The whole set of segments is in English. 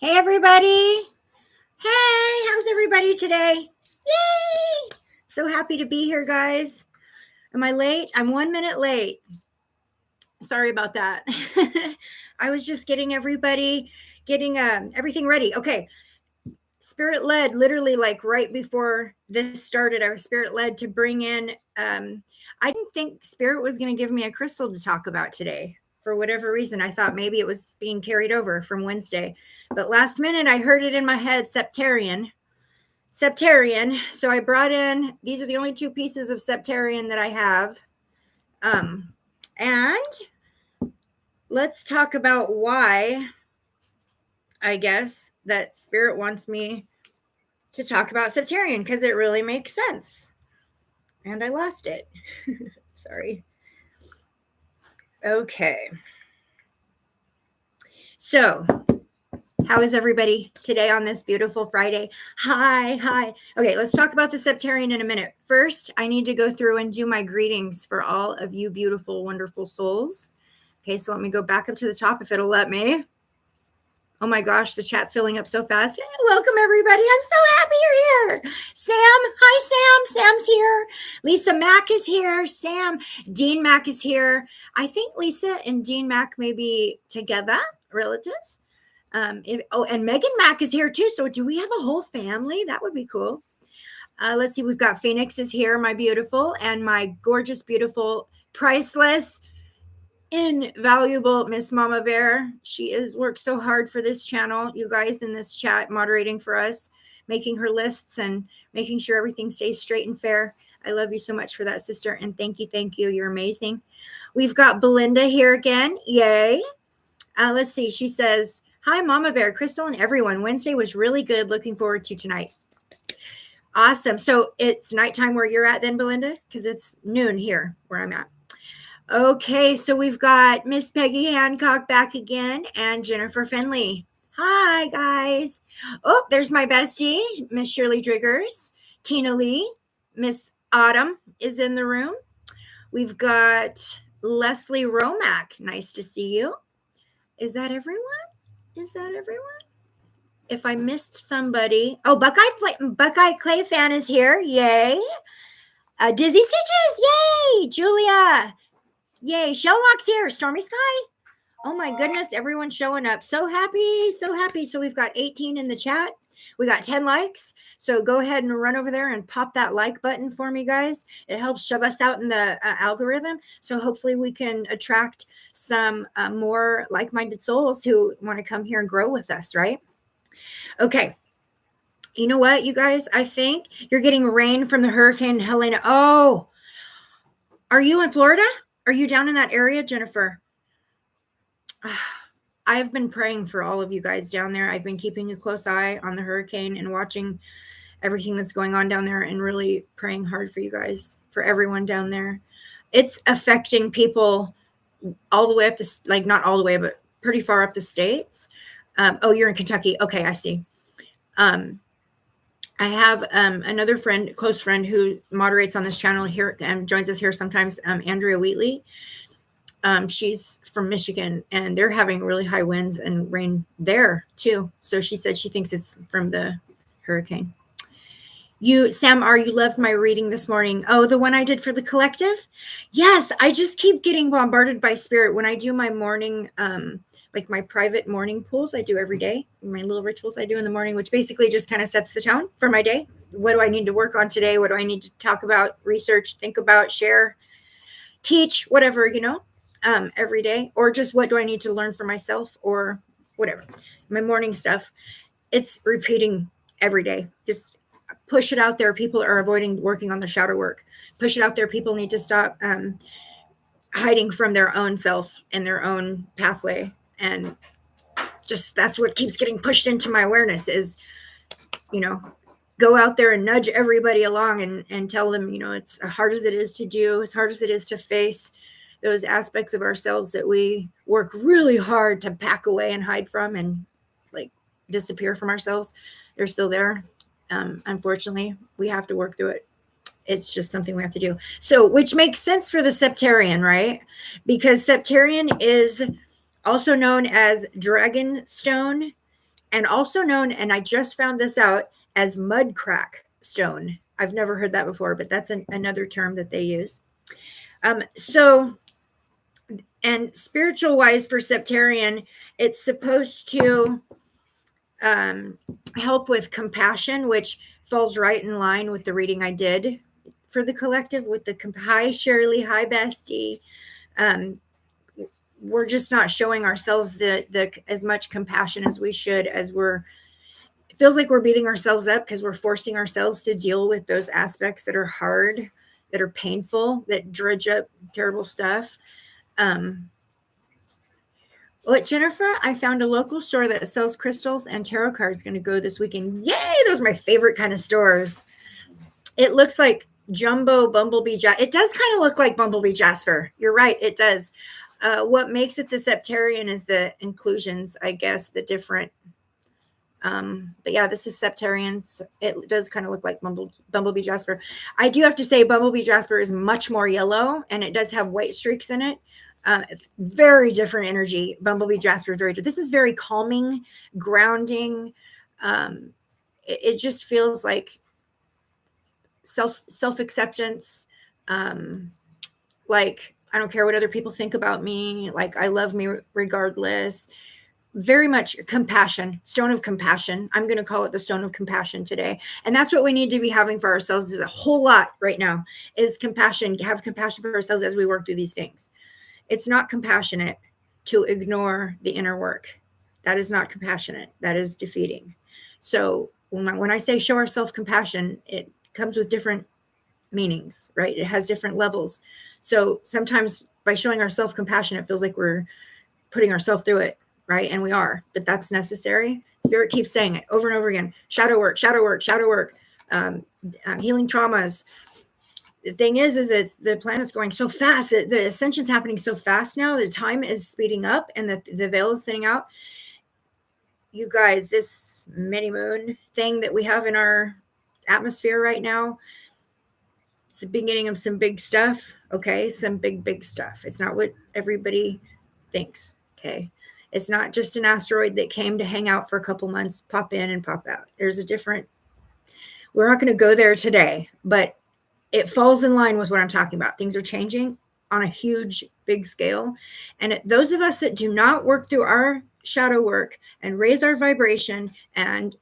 Hey, everybody. Hey, how's everybody today? Yay! So happy to be here, guys. Am I late? I'm 1 minute late. Sorry about that. I was just getting everything ready. Okay. Spirit led, literally like right before this started, I was spirit led to bring in, I didn't think Spirit was going to give me a crystal to talk about today. For whatever reason, I thought maybe it was being carried over from Wednesday. But last minute, I heard it in my head, Septarian. So I brought in, these are the only two pieces of Septarian that I have. And let's talk about why, I guess, that Spirit wants me to talk about Septarian, because it really makes sense. And I lost it. Sorry. Okay. So, how is everybody today on this beautiful Friday? Hi. Okay, let's talk about the Septarian in a minute. First, I need to go through and do my greetings for all of you beautiful, wonderful souls. Okay, so let me go back up to the top if it'll let me. Oh my gosh, the chat's filling up so fast. Welcome, everybody. I'm so happy you're here. Sam, hi, Sam. Sam's here. Lisa Mack is here. Dean Mack is here. I think Lisa and Dean Mack may be together, relatives. And Megan Mack is here too. So do we have a whole family? That would be cool. Let's see. We've got Phoenix is here, my beautiful, and my gorgeous, beautiful, priceless, invaluable Miss Mama Bear. She is worked so hard for this channel, you guys in this chat, moderating for us, making her lists and making sure everything stays straight and fair. I love you so much for that, sister. And thank you. You're amazing. We've got Belinda here again. Yay. Let's see. She says, hi, Mama Bear, Crystal, and everyone. Wednesday was really good. Looking forward to tonight. Awesome. So it's nighttime where you're at then, Belinda? Because it's noon here where I'm at. Okay, so we've got Miss Peggy Hancock back again and Jennifer Finley. Hi, guys. Oh, there's my bestie, Miss Shirley Driggers, Tina Lee, Miss Autumn is in the room. We've got Leslie Romack. Nice to see you. Is that everyone? If I missed somebody. Oh, Buckeye Clay Fan is here. Yay. Dizzy Stitches. Yay. Julia. Yay, Shellrock's here. Stormy Sky. Oh my goodness, everyone's showing up. So happy. So we've got 18 in the chat. We got 10 likes. So go ahead and run over there and pop that like button for me, guys. It helps shove us out in the algorithm. So hopefully we can attract some more like-minded souls who want to come here and grow with us, right? Okay. You know what, you guys? I think you're getting rain from the Hurricane Helena. Oh, are you in Florida? Are you down in that area, Jennifer? I've been praying for all of you guys down there. I've been keeping a close eye on the hurricane and watching everything that's going on down there and really praying hard for you guys, for everyone down there. It's affecting people all the way up to, like, not all the way, but pretty far up the states. Oh, you're in Kentucky. Okay, I see. I have another friend, close friend, who moderates on this channel here and joins us here sometimes, Andrea Wheatley. She's from Michigan, and they're having really high winds and rain there too. So she said she thinks it's from the hurricane. Sam R., you loved my reading this morning. Oh, the one I did for the collective? Yes, I just keep getting bombarded by spirit when I do my morning, like my private morning pools I do every day, my little rituals I do in the morning, which basically just kind of sets the tone for my day. What do I need to work on today? What do I need to talk about, research, think about, share, teach, whatever, every day? Or just what do I need to learn for myself or whatever. My morning stuff, it's repeating every day. Just push it out there. People are avoiding working on the shadow work. Push it out there. People need to stop hiding from their own self and their own pathway. And just that's what keeps getting pushed into my awareness is, go out there and nudge everybody along and tell them, it's as hard as it is to do, as hard as it is to face those aspects of ourselves that we work really hard to back away and hide from and like disappear from ourselves. They're still there. Unfortunately, we have to work through it. It's just something we have to do. So, which makes sense for the Septarian, right? Because Septarian is also known as dragon stone and also known, and I just found this out, as mud crack stone. I've never heard that before, but that's another term that they use. So, and spiritual wise for Septarian, it's supposed to help with compassion, which falls right in line with the reading I did for the collective with the hi Shirley, hi bestie. We're just not showing ourselves the as much compassion as we should, as it feels like we're beating ourselves up because we're forcing ourselves to deal with those aspects that are hard, that are painful, that dredge up terrible stuff. Jennifer, I found a local store that sells crystals and tarot cards. Going to go this weekend. Yay! Those are my favorite kind of stores. It looks like jumbo bumblebee. It does kind of look like bumblebee jasper. You're right. It does. What makes it the Septarian is the inclusions, I guess, the different. But yeah, this is Septarian. It does kind of look like bumblebee jasper. I do have to say bumblebee jasper is much more yellow, and it does have white streaks in it. Very different energy. Bumblebee jasper, very different. This is very calming, grounding. It just feels like self-acceptance. Like, I don't care what other people think about me. Like, I love me regardless. Very much compassion, stone of compassion. I'm going to call it the stone of compassion today. And that's what we need to be having for ourselves is a whole lot right now is compassion, have compassion for ourselves as we work through these things. It's not compassionate to ignore the inner work. That is not compassionate. That is defeating. So when I say show ourselves compassion, it comes with different meanings, right? It has different levels. So sometimes by showing ourselves compassion, it feels like we're putting ourselves through it, right? And we are, but that's necessary. Spirit keeps saying it over and over again. Shadow work, shadow work, shadow work, healing traumas. The thing is it's the planet's going so fast. The ascension's happening so fast now. The time is speeding up and the veil is thinning out. You guys, this mini moon thing that we have in our atmosphere right now, it's the beginning of some big stuff. Okay, some big stuff. It's not what everybody thinks. Okay, it's not just an asteroid that came to hang out for a couple months, pop in and pop out. There's a different. We're not going to go there today, but it falls in line with what I'm talking about. Things are changing on a huge, big scale. And those of us that do not work through our shadow work and raise our vibration and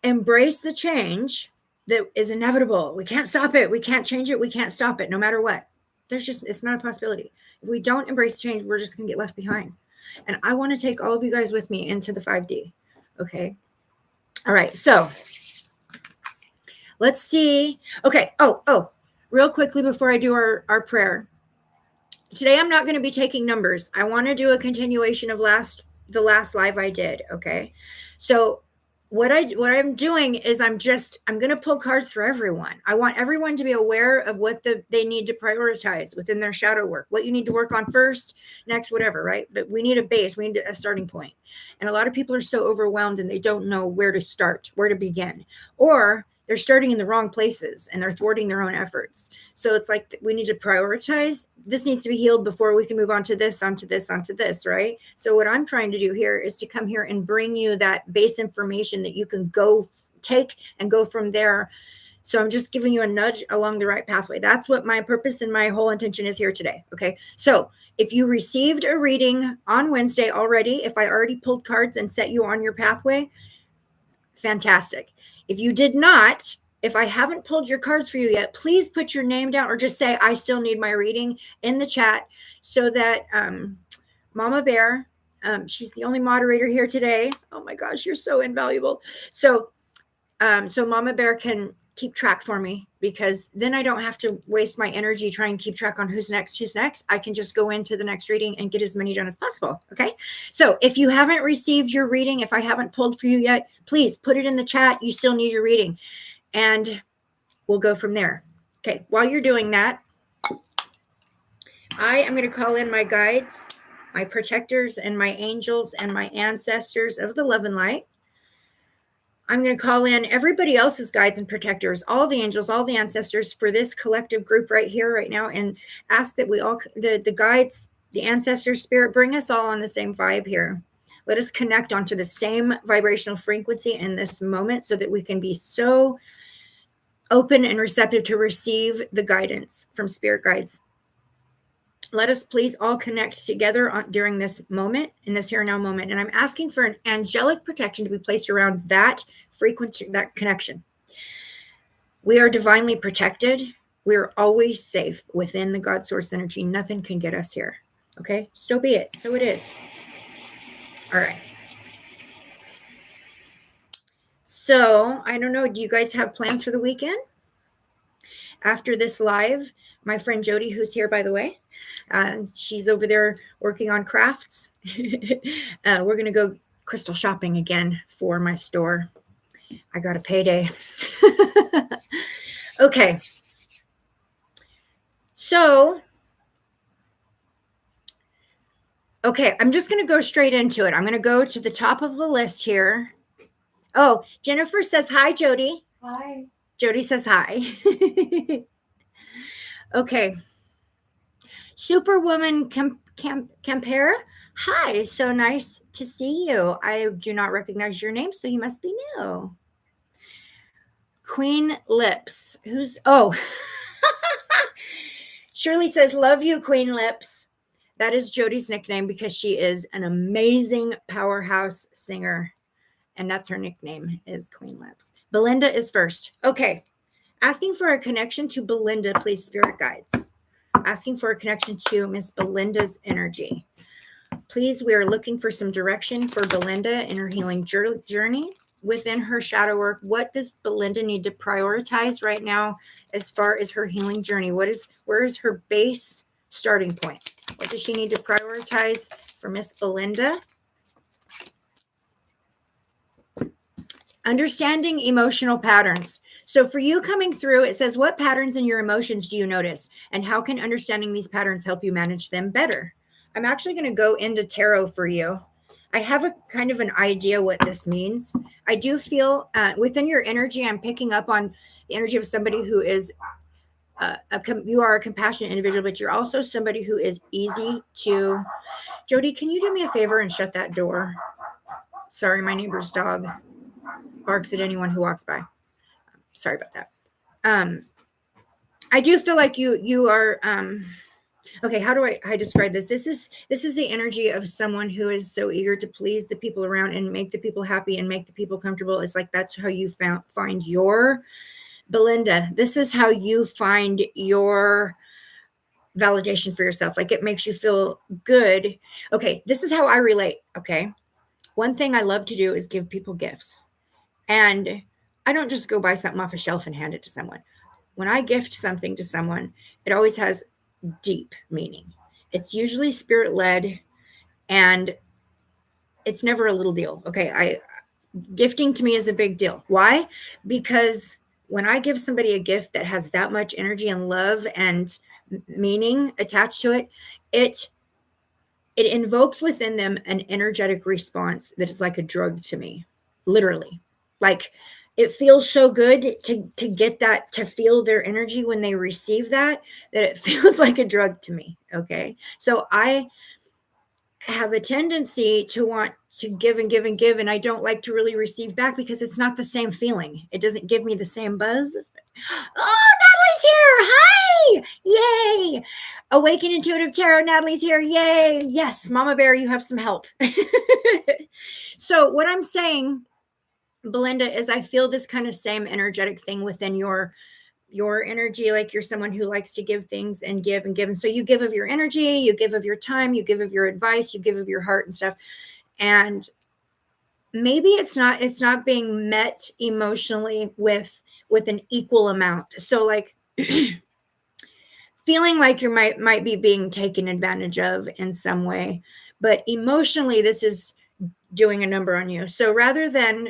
embrace the change that is inevitable. We can't stop it. We can't change it. We can't stop it no matter what. It's not a possibility. If we don't embrace change, we're just going to get left behind. And I want to take all of you guys with me into the 5D. Okay. All right. So let's see. Okay. Oh, real quickly before I do our prayer. Today, I'm not going to be taking numbers. I want to do a continuation of the last live I did. Okay. So what I'm doing is I'm going to pull cards for everyone. I want everyone to be aware of what they need to prioritize within their shadow work, what you need to work on first, next, whatever, right? But we need a base. We need a starting point. And a lot of people are so overwhelmed and they don't know where to start, where to begin, or they're starting in the wrong places and they're thwarting their own efforts. So it's like we need to prioritize. This needs to be healed before we can move on to this, onto this, onto this, right? So what I'm trying to do here is to come here and bring you that base information that you can go take and go from there. So I'm just giving you a nudge along the right pathway. That's what my purpose and my whole intention is here today. Okay. So if you received a reading on Wednesday already, if I already pulled cards and set you on your pathway, fantastic. If you did not, if I haven't pulled your cards for you yet, please put your name down or just say, I still need my reading in the chat so that Mama Bear, she's the only moderator here today. Oh my gosh, you're so invaluable. So Mama Bear can keep track for me, because then I don't have to waste my energy trying to keep track on who's next. I can just go into the next reading and get as many done as possible. Okay. So if you haven't received your reading, if I haven't pulled for you yet, please put it in the chat. You still need your reading and we'll go from there. Okay. While you're doing that, I am going to call in my guides, my protectors, and my angels and my ancestors of the love and light. I'm going to call in everybody else's guides and protectors, all the angels, all the ancestors for this collective group right here, right now, and ask that we all, the guides, the ancestor spirit, bring us all on the same vibe here. Let us connect onto the same vibrational frequency in this moment so that we can be so open and receptive to receive the guidance from spirit guides. Let us please all connect together during this moment, in this here and now moment. And I'm asking for an angelic protection to be placed around that frequency, that connection. We are divinely protected. We're always safe within the God source energy. Nothing can get us here. Okay, so be it. So it is. All right. So I don't know. Do you guys have plans for the weekend? After this live, my friend Jody, who's here, by the way, she's over there working on crafts. We're going to go crystal shopping again for my store. I got a payday. Okay. So, okay, I'm just going to go straight into it. I'm going to go to the top of the list here. Oh, Jennifer says hi, Jody. Hi. Jody says hi. Okay. Superwoman Compare. Hi, so nice to see you. I do not recognize your name, so you must be new. Queen Lips. Shirley says, love you, Queen Lips. That is Jody's nickname because she is an amazing powerhouse singer. And that's her nickname, is Queen Lips. Belinda is first. Okay. Asking for a connection to Belinda, please, spirit guides. Asking for a connection to Miss Belinda's energy. Please, we are looking for some direction for Belinda in her healing journey within her shadow work. What does Belinda need to prioritize right now as far as her healing journey? Where is her base starting point? What does she need to prioritize for Miss Belinda? Understanding emotional patterns. So for you coming through, it says, what patterns in your emotions do you notice? And how can understanding these patterns help you manage them better? I'm actually going to go into tarot for you. I have a kind of an idea what this means. I do feel within your energy, I'm picking up on the energy of somebody who is, you are a compassionate individual, but you're also somebody who is easy to. Jody, can you do me a favor and shut that door? Sorry, my neighbor's dog barks at anyone who walks by. Sorry about that. I do feel like you are okay. How do I describe this? This is the energy of someone who is so eager to please the people around and make the people happy and make the people comfortable. It's like that's how you find your Belinda. This is how you find your validation for yourself. Like it makes you feel good. Okay, this is how I relate. Okay, one thing I love to do is give people gifts. And I don't just go buy something off a shelf and hand it to someone. When I gift something to someone, it always has deep meaning. It's usually spirit led and it's never a little deal. Okay. Gifting to me is a big deal. Why? Because when I give somebody a gift that has that much energy and love and meaning attached to it, it invokes within them an energetic response that is like a drug to me, literally. Like it feels so good to get that, to feel their energy when they receive that it feels like a drug to me. Okay. So I have a tendency to want to give and give and give, and I don't like to really receive back because it's not the same feeling. It doesn't give me the same buzz. Oh, Natalie's here. Hi. Yay. Awaken Intuitive Tarot. Natalie's here. Yay. Yes, Mama Bear, you have some help. So what I'm saying, Belinda, is I feel this kind of same energetic thing within your energy. Like you're someone who likes to give things and give and give. And so you give of your energy, you give of your time, you give of your advice, you give of your heart and stuff. And maybe it's not being met emotionally with an equal amount. So like feeling like you might be being taken advantage of in some way, but emotionally this is doing a number on you. So rather than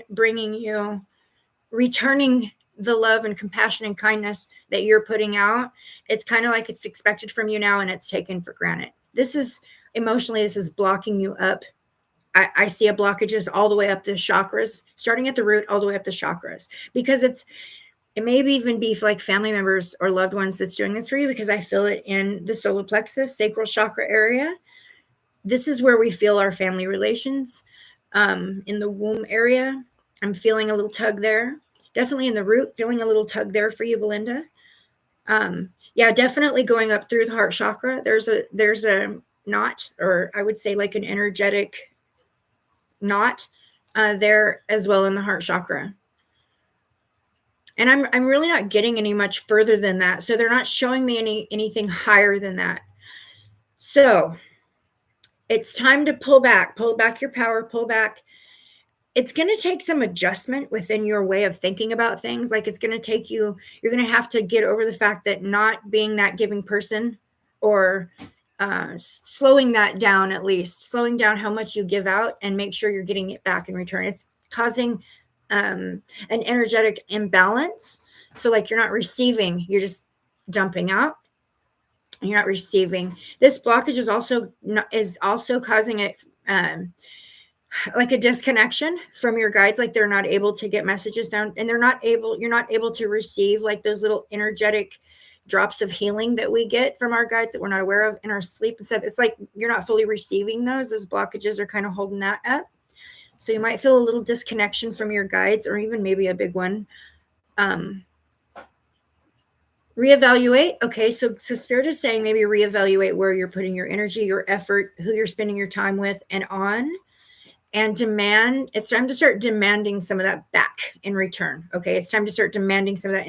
returning the love and compassion and kindness that you're putting out, it's kind of like it's expected from you now and it's taken for granted. This is blocking you up. I see a blockages all the way up the chakras, starting at the root, all the way up the chakras, because it may even be like family members or loved ones that's doing this for you, because I feel it in the solar plexus, sacral chakra area. this is where we feel our family relations, in the womb area. I'm feeling a little tug there. Definitely in the root, feeling a little tug there for you, Belinda. Yeah, definitely going up through the heart chakra. There's a knot, or I would say like an energetic knot there as well in the heart chakra. And I'm really not getting any much further than that. So they're not showing me anything higher than that. So it's time to pull back your power, pull back. It's going to take some adjustment within your way of thinking about things. Like it's going to take you, you're going to have to get over the fact that not being that giving person, or slowing that down, at least slowing down how much you give out and make sure you're getting it back in return. It's causing an energetic imbalance. So like you're not receiving, you're just dumping out. You're not receiving. This blockage is also causing it, like a disconnection from your guides. Like they're not able to get messages down, and you're not able to receive like those little energetic drops of healing that we get from our guides that we're not aware of in our sleep and stuff. It's like you're not fully receiving those blockages are kind of holding that up. So you might feel a little disconnection from your guides, or even maybe a big one. Reevaluate. Okay, so Spirit is saying maybe reevaluate where you're putting your energy, your effort, who you're spending your time with and on, and demand. It's time to start demanding some of that back in return. Okay, it's time to start demanding some of that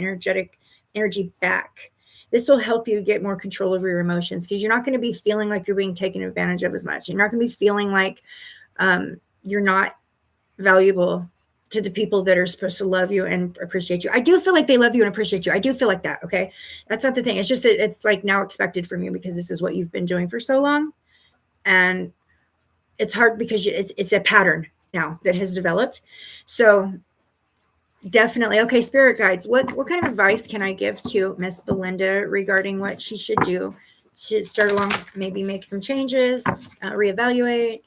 energy back. This will help you get more control over your emotions, because you're not going to be feeling like you're being taken advantage of as much. You're not going to be feeling like you're not valuable to the people that are supposed to love you and appreciate you. I do feel like they love you and appreciate you. I do feel like that. Okay, that's not the thing. It's just that it's like now expected from you, because this is what you've been doing for so long, and it's hard because it's a pattern now that has developed. So definitely. Okay, spirit guides, what kind of advice can I give to Miss Belinda regarding what she should do to start along, maybe make some changes, reevaluate,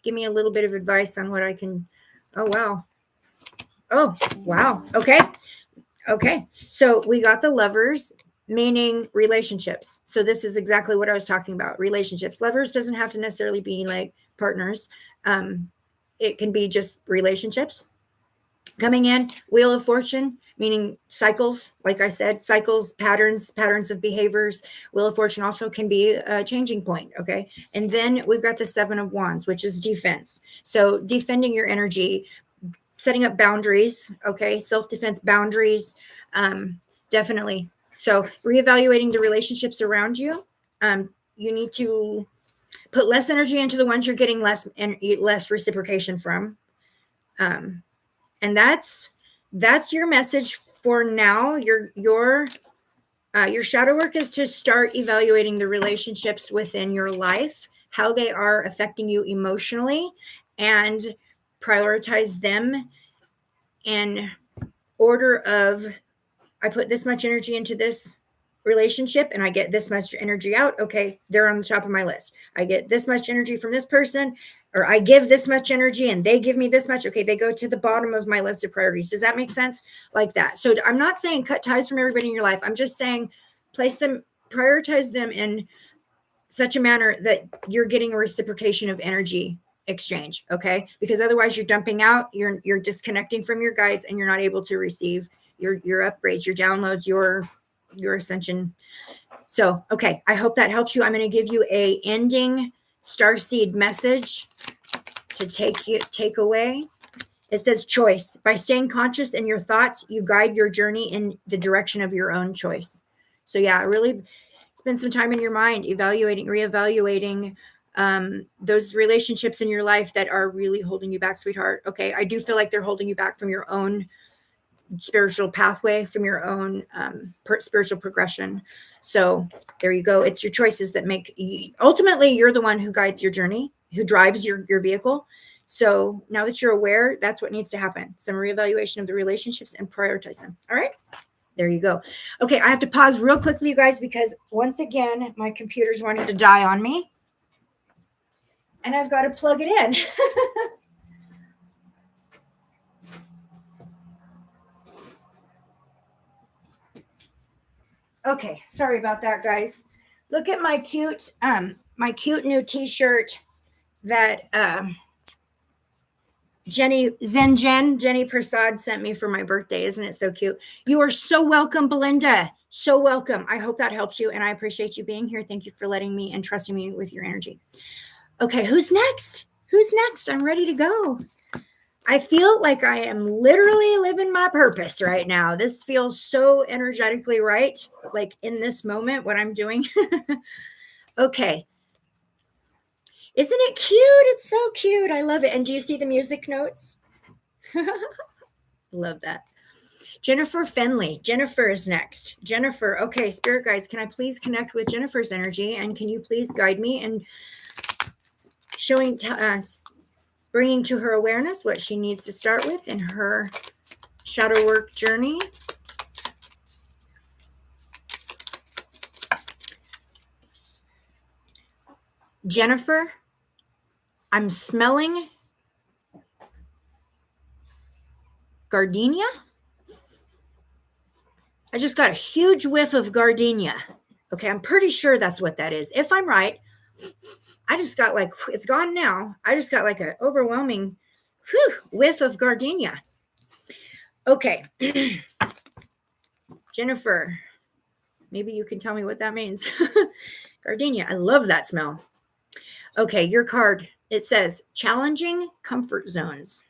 give me a little bit of advice on what I can. Oh wow. Okay, so we got the Lovers, meaning relationships. So this is exactly what I was talking about, relationships. Lovers doesn't have to necessarily be like partners. It can be just relationships. Coming in, Wheel of Fortune, meaning cycles. Like I said, cycles, patterns of behaviors. Wheel of Fortune also can be a changing point. Okay. And then we've got the Seven of Wands, which is defense. So defending your energy, setting up boundaries. Okay. Self-defense boundaries. Definitely. So reevaluating the relationships around you. You need to put less energy into the ones you're getting less reciprocation from. And that's your message for now. Your shadow work is to start evaluating the relationships within your life, how they are affecting you emotionally, and prioritize them in order of, I put this much energy into this relationship and I get this much energy out. Okay, they're on the top of my list. I get this much energy from this person, or I give this much energy and they give me this much. Okay, they go to the bottom of my list of priorities. Does that make sense? Like that. So I'm not saying cut ties from everybody in your life. I'm just saying prioritize them in such a manner that you're getting a reciprocation of energy exchange. Okay, because otherwise you're dumping out, you're disconnecting from your guides, and you're not able to receive your upgrades, your downloads, your ascension. So okay, I hope that helps you. I'm going to give you a ending starseed message to take away. It says choice. By staying conscious in your thoughts, you guide your journey in the direction of your own choice. So yeah, really spend some time in your mind reevaluating those relationships in your life that are really holding you back, sweetheart. Okay, I do feel like they're holding you back from your own spiritual pathway, from your own spiritual progression. So there you go. It's your choices that make ultimately you're the one who guides your journey, who drives your vehicle. So now that you're aware, that's what needs to happen. Some reevaluation of the relationships and prioritize them. All right. There you go. Okay, I have to pause real quickly, you guys, because once again, my computer's wanting to die on me. And I've got to plug it in. Okay, sorry about that, guys. Look at my cute my cute new t-shirt that Jenny Prasad sent me for my birthday. Isn't it so cute? You are so welcome, Belinda. So welcome. I hope that helps you, and I appreciate you being here. Thank you for letting me and trusting me with your energy. Okay, who's next? Who's next? I'm ready to go. I feel like I am literally living my purpose right now. This feels so energetically right, like in this moment, what I'm doing. Okay. Isn't it cute? It's so cute. I love it. And do you see the music notes? Love that. Jennifer Fenley. Jennifer is next. Jennifer. Okay, spirit guides, can I please connect with Jennifer's energy? And can you please guide me in showing us, bringing to her awareness what she needs to start with in her shadow work journey? Jennifer, I'm smelling gardenia. I just got a huge whiff of gardenia. Okay, I'm pretty sure that's what that is. If I'm right, I just got like, it's gone now. I just got like an overwhelming whiff of gardenia. Okay. Jennifer, maybe you can tell me what that means. Gardenia, I love that smell. Okay, your card, it says challenging comfort zones.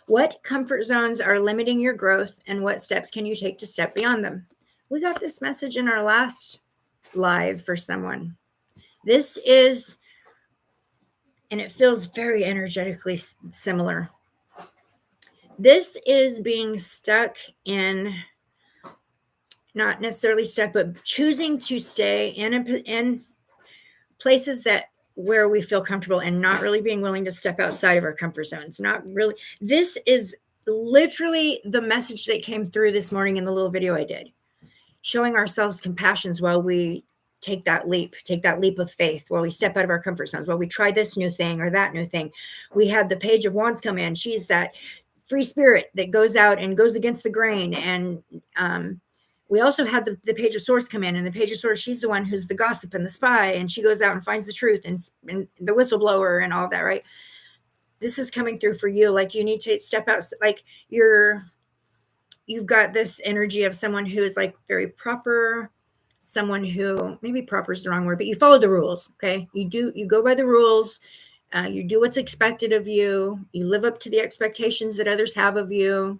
What comfort zones are limiting your growth, and what steps can you take to step beyond them? We got this message in our last live for someone. This is, and it feels very energetically similar. This is being stuck in, not necessarily stuck, but choosing to stay in places that where we feel comfortable and not really being willing to step outside of our comfort zones. Not really. This is literally the message that came through this morning in the little video I did, showing ourselves compassions while we take that leap of faith, while we step out of our comfort zones, while we try this new thing or that new thing. We had the Page of Wands come in. She's that free spirit that goes out and goes against the grain. And we also had the Page of Swords come in, and the Page of Swords, she's the one who's the gossip and the spy, and she goes out and finds the truth and the whistleblower and all that, right? This is coming through for you. Like, you need to step out, like you've got this energy of someone who is like very proper, someone who, maybe proper is the wrong word, but you follow the rules. Okay. You go by the rules. You do what's expected of you. You live up to the expectations that others have of you.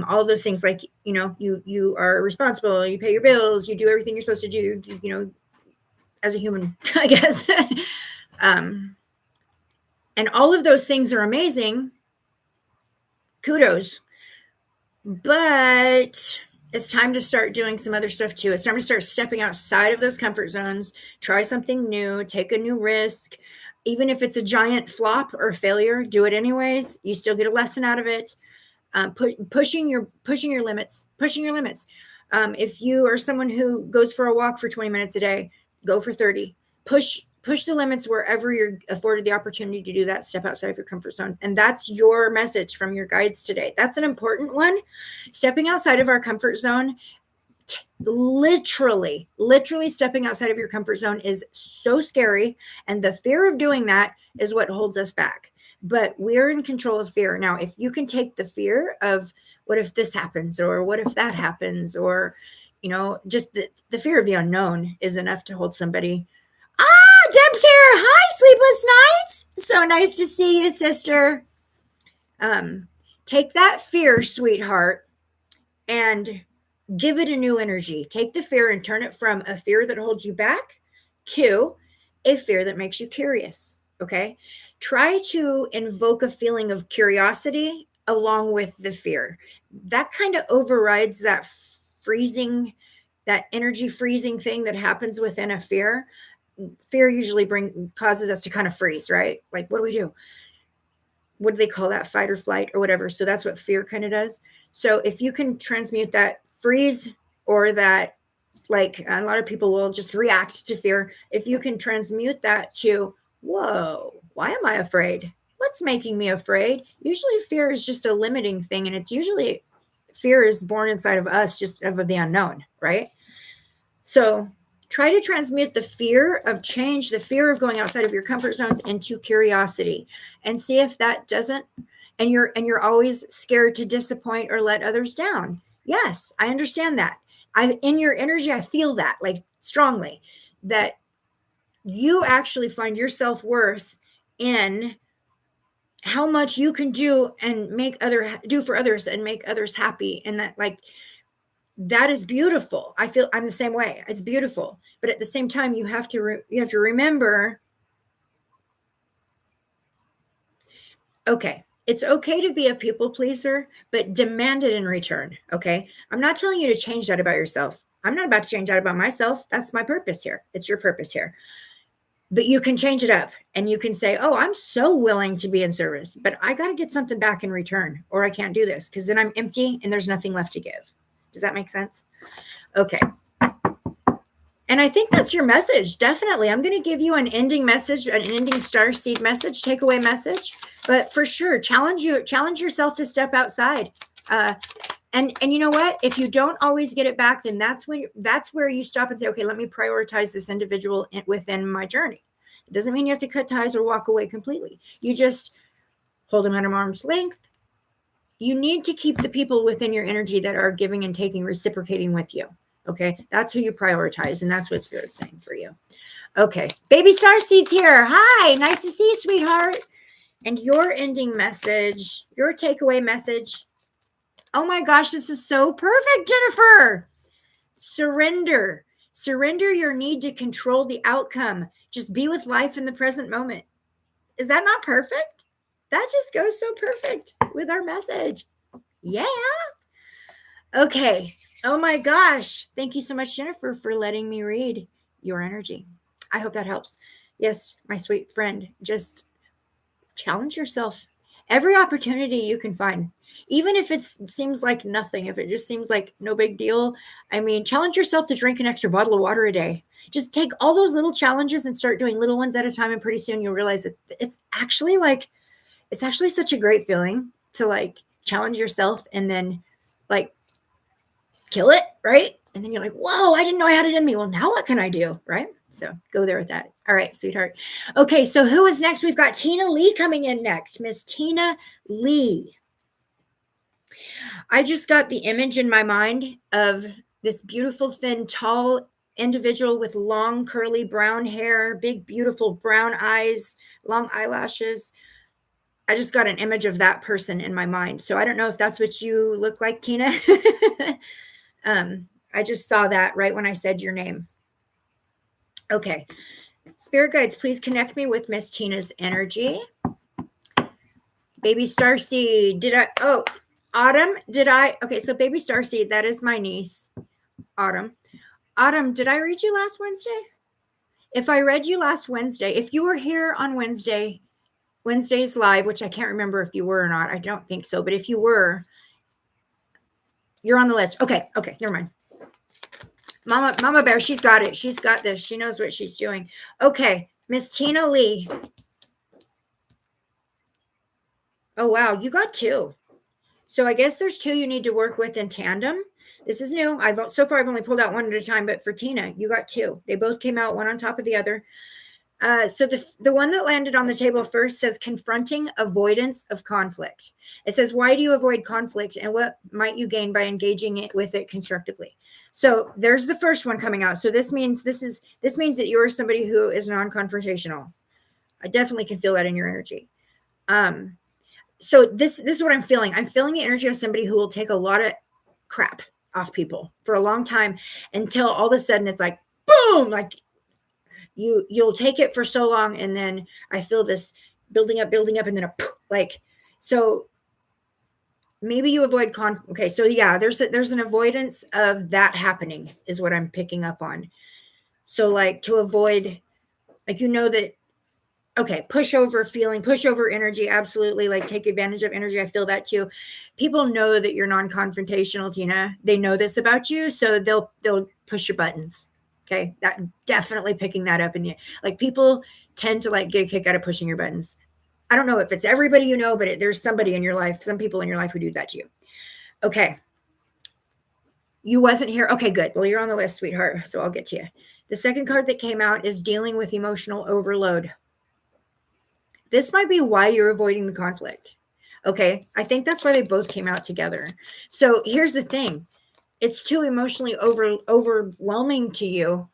All those things, like, you are responsible, you pay your bills, you do everything you're supposed to do, as a human, I guess. And all of those things are amazing. Kudos. But it's time to start doing some other stuff too. It's time to start stepping outside of those comfort zones, try something new, take a new risk. Even if it's a giant flop or failure, do it anyways. You still get a lesson out of it. Pushing your limits. If you are someone who goes for a walk for 20 minutes a day, go for 30. Push the limits wherever you're afforded the opportunity to do that. Step outside of your comfort zone. And that's your message from your guides today. That's an important one. Stepping outside of our comfort zone, literally stepping outside of your comfort zone is so scary. And the fear of doing that is what holds us back. But we're in control of fear. Now, if you can take the fear of what if this happens, or what if that happens, or, just the fear of the unknown is enough to hold somebody. Deb's here. Hi, Sleepless Nights. So nice to see you, sister. Take that fear, sweetheart, and give it a new energy. Take the fear and turn it from a fear that holds you back to a fear that makes you curious. Okay. Try to invoke a feeling of curiosity along with the fear. That kind of overrides that energy freezing thing that happens within a fear. Fear usually causes us to kind of freeze, right? Like, what do we do? What do they call that? Fight or flight or whatever. So that's what fear kind of does. So if you can transmute that freeze, or that, like, a lot of people will just react to fear. If you can transmute that to, whoa, why am I afraid? What's making me afraid? Usually fear is just a limiting thing. And it's usually fear is born inside of us, just of the unknown, right? So Try to transmute the fear of change, the fear of going outside of your comfort zones into curiosity, and see if that doesn't, and you're always scared to disappoint or let others down. Yes, I understand that. In your energy, I feel that like strongly, that you actually find your self-worth in how much you can do and do for others and make others happy. And that, like, that is beautiful. I feel I'm the same way. It's beautiful. But at the same time, you have to remember, okay, it's okay to be a people pleaser, but demand it in return. Okay. I'm not telling you to change that about yourself. I'm not about to change that about myself. That's my purpose here. It's your purpose here. But you can change it up and you can say, oh, I'm so willing to be in service, but I got to get something back in return, or I can't do this, because then I'm empty and there's nothing left to give. Does that make sense? Okay. And I think that's your message. Definitely. I'm going to give you an ending message, an ending star seed message, takeaway message. But for sure, challenge yourself to step outside. And you know what? If you don't always get it back, then that's where you stop and say, okay, let me prioritize this individual within my journey. It doesn't mean you have to cut ties or walk away completely. You just hold them at arm's length. You need to keep the people within your energy that are giving and taking, reciprocating with you. Okay, that's who you prioritize, and that's what Spirit's saying for you. Okay, baby star seeds here. Hi, nice to see you, sweetheart. And your ending message, your takeaway message. Oh my gosh, this is so perfect, Jennifer. Surrender. Surrender your need to control the outcome. Just be with life in the present moment. Is that not perfect? That just goes so perfect with our message. Yeah. Okay. Oh my gosh. Thank you so much, Jennifer, for letting me read your energy. I hope that helps. Yes, my sweet friend, just challenge yourself. Every opportunity you can find, even if it seems like nothing, if it just seems like no big deal. I mean, challenge yourself to drink an extra bottle of water a day. Just take all those little challenges and start doing little ones at a time. And pretty soon you'll realize that it's actually such a great feeling to like challenge yourself and then like kill it, right? And then you're like, whoa, I didn't know I had it in me. Well, now what can I do, right? So go there with that. All right, sweetheart. Okay, so who is next? We've got Tina Lee coming in next. Miss Tina Lee. I just got the image in my mind of this beautiful, thin, tall individual with long, curly brown hair, big, beautiful brown eyes, long eyelashes. I just got an image of that person in my mind. So I don't know if that's what you look like, Tina. I just saw that right when I said your name. Okay. Spirit guides, please connect me with Miss Tina's energy. Baby Starseed, Autumn, okay, so Baby Starseed, that is my niece, Autumn. Autumn, did I read you last Wednesday? If I read you last Wednesday, if you were here on Wednesday's live, which I can't remember if you were or not, I don't think so, but if you were, you're on the list. Okay, never mind. Mama Bear, she's got it. She's got this. She knows what she's doing. Okay, Miss Tina Lee. Oh, wow, you got 2. So I guess there's 2 you need to work with in tandem. This is new. So far I've only pulled out 1 at a time, but for Tina, you got 2. They both came out one on top of the other. So the one that landed on the table first says confronting avoidance of conflict. It says, why do you avoid conflict and what might you gain by engaging with it constructively? So there's the first one coming out. So this means that you're somebody who is non-confrontational. I definitely can feel that in your energy. So this is what I'm feeling. I'm feeling the energy of somebody who will take a lot of crap off people for a long time until all of a sudden it's like, boom, like you'll take it for so long. And then I feel this building up, and then so maybe you avoid okay. So yeah, there's an avoidance of that happening is what I'm picking up on. So like to avoid, like, that, okay, pushover energy. Absolutely. Like take advantage of energy. I feel that too. People know that you're non-confrontational, Tina. They know this about you. So they'll push your buttons. Okay. That definitely picking that up in you. Like people tend to like get a kick out of pushing your buttons. I don't know if it's everybody, but there's somebody in your life, some people in your life who do that to you. Okay. You wasn't here. Okay, good. Well, you're on the list, sweetheart. So I'll get to you. The second card that came out is dealing with emotional overload. This might be why you're avoiding the conflict. Okay, I think that's why they both came out together. So here's the thing. It's too emotionally overwhelming to you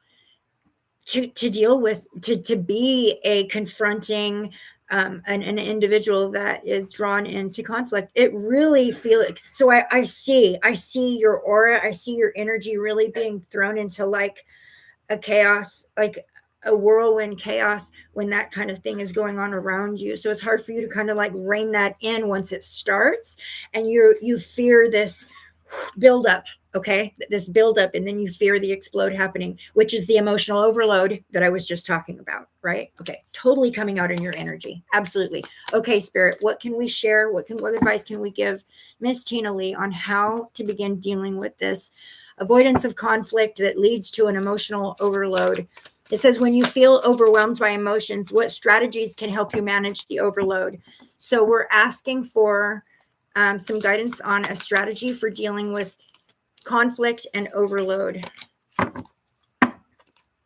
to deal with, to be a confronting an individual that is drawn into conflict. It really feels so. I see your aura. I see your energy really being thrown into like a chaos, like a whirlwind chaos when that kind of thing is going on around you. So it's hard for you to kind of like rein that in once it starts, and you fear this buildup. Okay, this buildup, and then you fear the explode happening, which is the emotional overload that I was just talking about, right? Okay, totally coming out in your energy. Absolutely. Okay, Spirit, what can we share? What advice can we give Miss Tina Lee on how to begin dealing with this avoidance of conflict that leads to an emotional overload? It says, when you feel overwhelmed by emotions, what strategies can help you manage the overload? So we're asking for some guidance on a strategy for dealing with conflict and overload.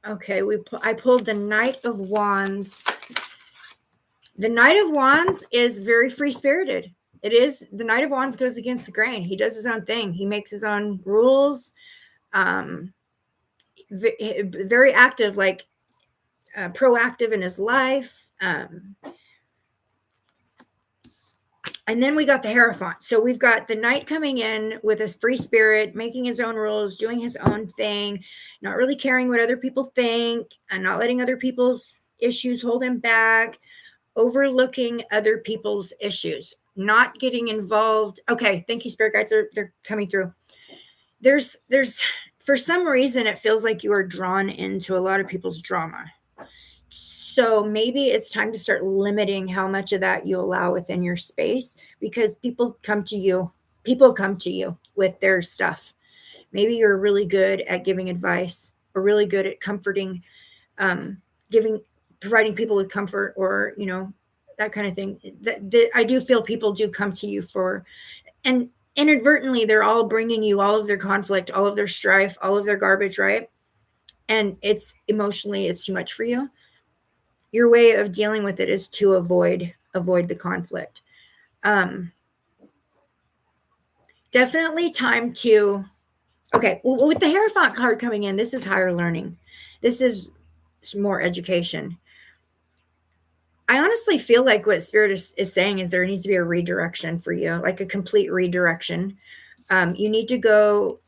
Okay, I pulled the Knight of Wands. The Knight of Wands is very free-spirited. It is. The Knight of Wands goes against the grain. He does his own thing. He makes his own rules. Very active, like proactive in his life. And then we got the Hierophant. So we've got the knight coming in with his free spirit, making his own rules, doing his own thing, not really caring what other people think, and not letting other people's issues hold him back, overlooking other people's issues, not getting involved. Okay, thank you, Spirit Guides. They're coming through. There's for some reason, it feels like you are drawn into a lot of people's drama. So maybe it's time to start limiting how much of that you allow within your space, because people come to you with their stuff. Maybe you're really good at giving advice, or really good at comforting, providing people with comfort, or, that kind of thing. I do feel people do come to you for, and inadvertently, they're all bringing you all of their conflict, all of their strife, all of their garbage, right? And it's emotionally, it's too much for you. Your way of dealing with it is to avoid the conflict. Definitely time to, okay, well, with the Hierophant card coming in, this is higher learning. This is more education. I honestly feel like what Spirit is saying is there needs to be a redirection for you, like a complete redirection. You need to go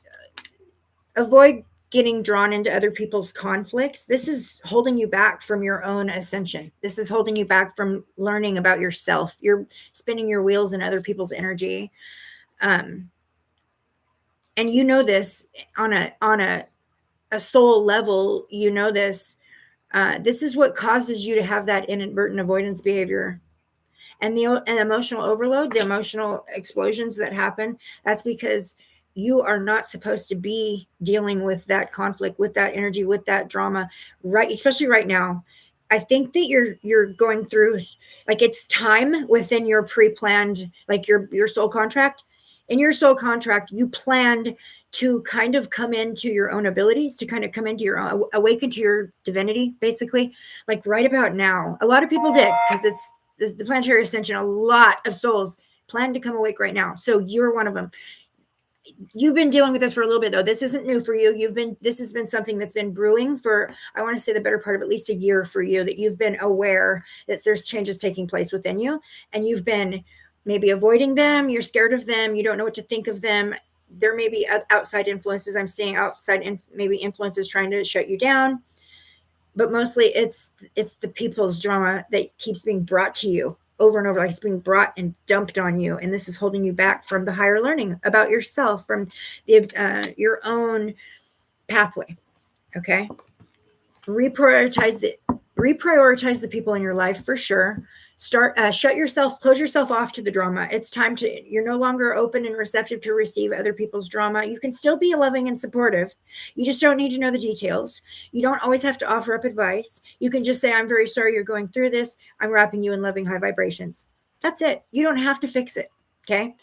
avoid getting drawn into other people's conflicts. This is holding you back from your own ascension. This is holding you back from learning about yourself. You're spinning your wheels in other people's energy. And you know this on a soul level, you know this. This is what causes you to have that inadvertent avoidance behavior. And the emotional overload, the emotional explosions that happen, that's because you are not supposed to be dealing with that conflict, with that energy, with that drama, right? Especially right now. I think that you're going through, like, it's time within your pre-planned, like your soul contract. In your soul contract, you planned to kind of come into your own abilities, to kind of come into your own, awaken to your divinity, basically, like right about now. A lot of people did, because it's the planetary ascension. A lot of souls plan to come awake right now. So you're one of them. You've been dealing with this for a little bit, though. This isn't new for you. This has been something that's been brewing for, I want to say, the better part of at least a year for you, that you've been aware that there's changes taking place within you, and you've been maybe avoiding them. You're scared of them. You don't know what to think of them. There may be outside influences. I'm seeing outside maybe influences trying to shut you down, but mostly it's the people's drama that keeps being brought to you over and over, like it's being brought and dumped on you, and this is holding you back from the higher learning about yourself, from your own pathway. Okay, reprioritize the people in your life for sure. Close yourself off to the drama. It's time to, you're no longer open and receptive to receive other people's drama. You can still be loving and supportive. You just don't need to know the details. You don't always have to offer up advice. You can just say, I'm very sorry you're going through this. I'm wrapping you in loving high vibrations. That's it. You don't have to fix it. Okay.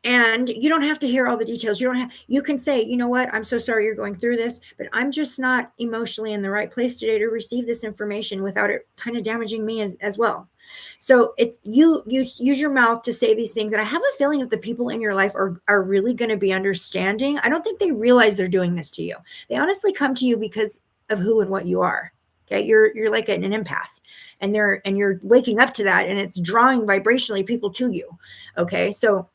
And you don't have to hear all the details. You can say, you know what, I'm so sorry you're going through this, but I'm just not emotionally in the right place today to receive this information without it kind of damaging me as well. So it's you use your mouth to say these things. And I have a feeling that the people in your life are really going to be understanding. I don't think they realize they're doing this to you. They honestly come to you because of who and what you are. Okay. You're like an empath, and you're waking up to that, and it's drawing vibrationally people to you. Okay. So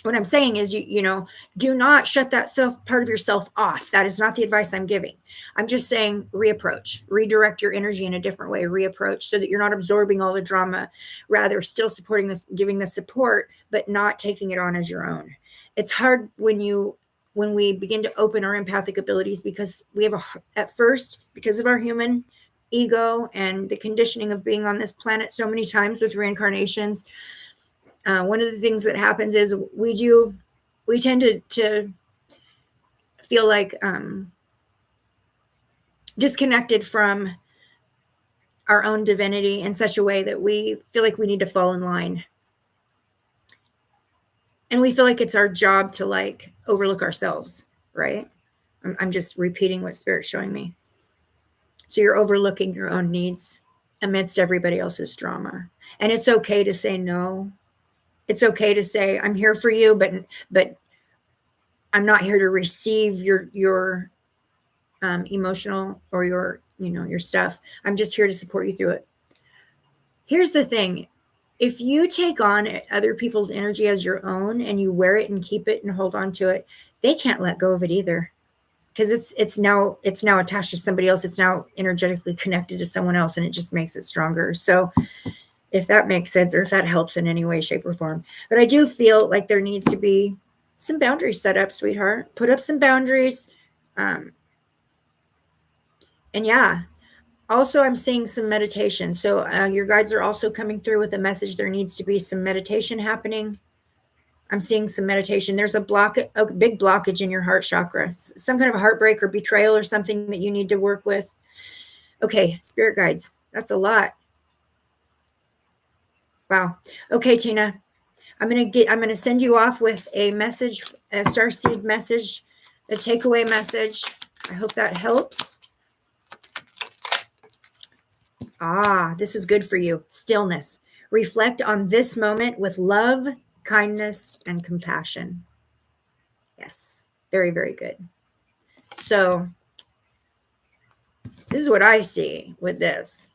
what I'm saying is, do not shut that part of yourself off. That is not the advice I'm giving. I'm just saying reapproach, redirect your energy in a different way, reapproach, so that you're not absorbing all the drama, rather still supporting this, giving the support, but not taking it on as your own. It's hard when we begin to open our empathic abilities, because we have at first, because of our human ego and the conditioning of being on this planet so many times with reincarnations, one of the things that happens is we tend to feel like disconnected from our own divinity in such a way that we feel like we need to fall in line. And we feel like it's our job to like overlook ourselves, right? I'm just repeating what Spirit's showing me. So you're overlooking your own needs amidst everybody else's drama. And it's okay to say no. It's okay to say, I'm here for you, but I'm not here to receive your emotional or your stuff. I'm just here to support you through it. Here's the thing. If you take on other people's energy as your own, and you wear it and keep it and hold on to it, they can't let go of it either, because it's now attached to somebody else. It's now energetically connected to someone else, and it just makes it stronger. So if that makes sense, or if that helps in any way, shape, or form. But I do feel like there needs to be some boundaries set up, sweetheart. Put up some boundaries. And yeah, also I'm seeing some meditation. So your guides are also coming through with a message. There needs to be some meditation happening. I'm seeing some meditation. There's a big blockage in your heart chakra, some kind of a heartbreak or betrayal or something that you need to work with. Okay, spirit guides, that's a lot. Wow. Okay, Tina, I'm gonna send you off with a message, a starseed message, a takeaway message. I hope that helps. This is good for you. Stillness. Reflect on this moment with love, kindness, and compassion. Yes, very, very good. So this is what I see with this.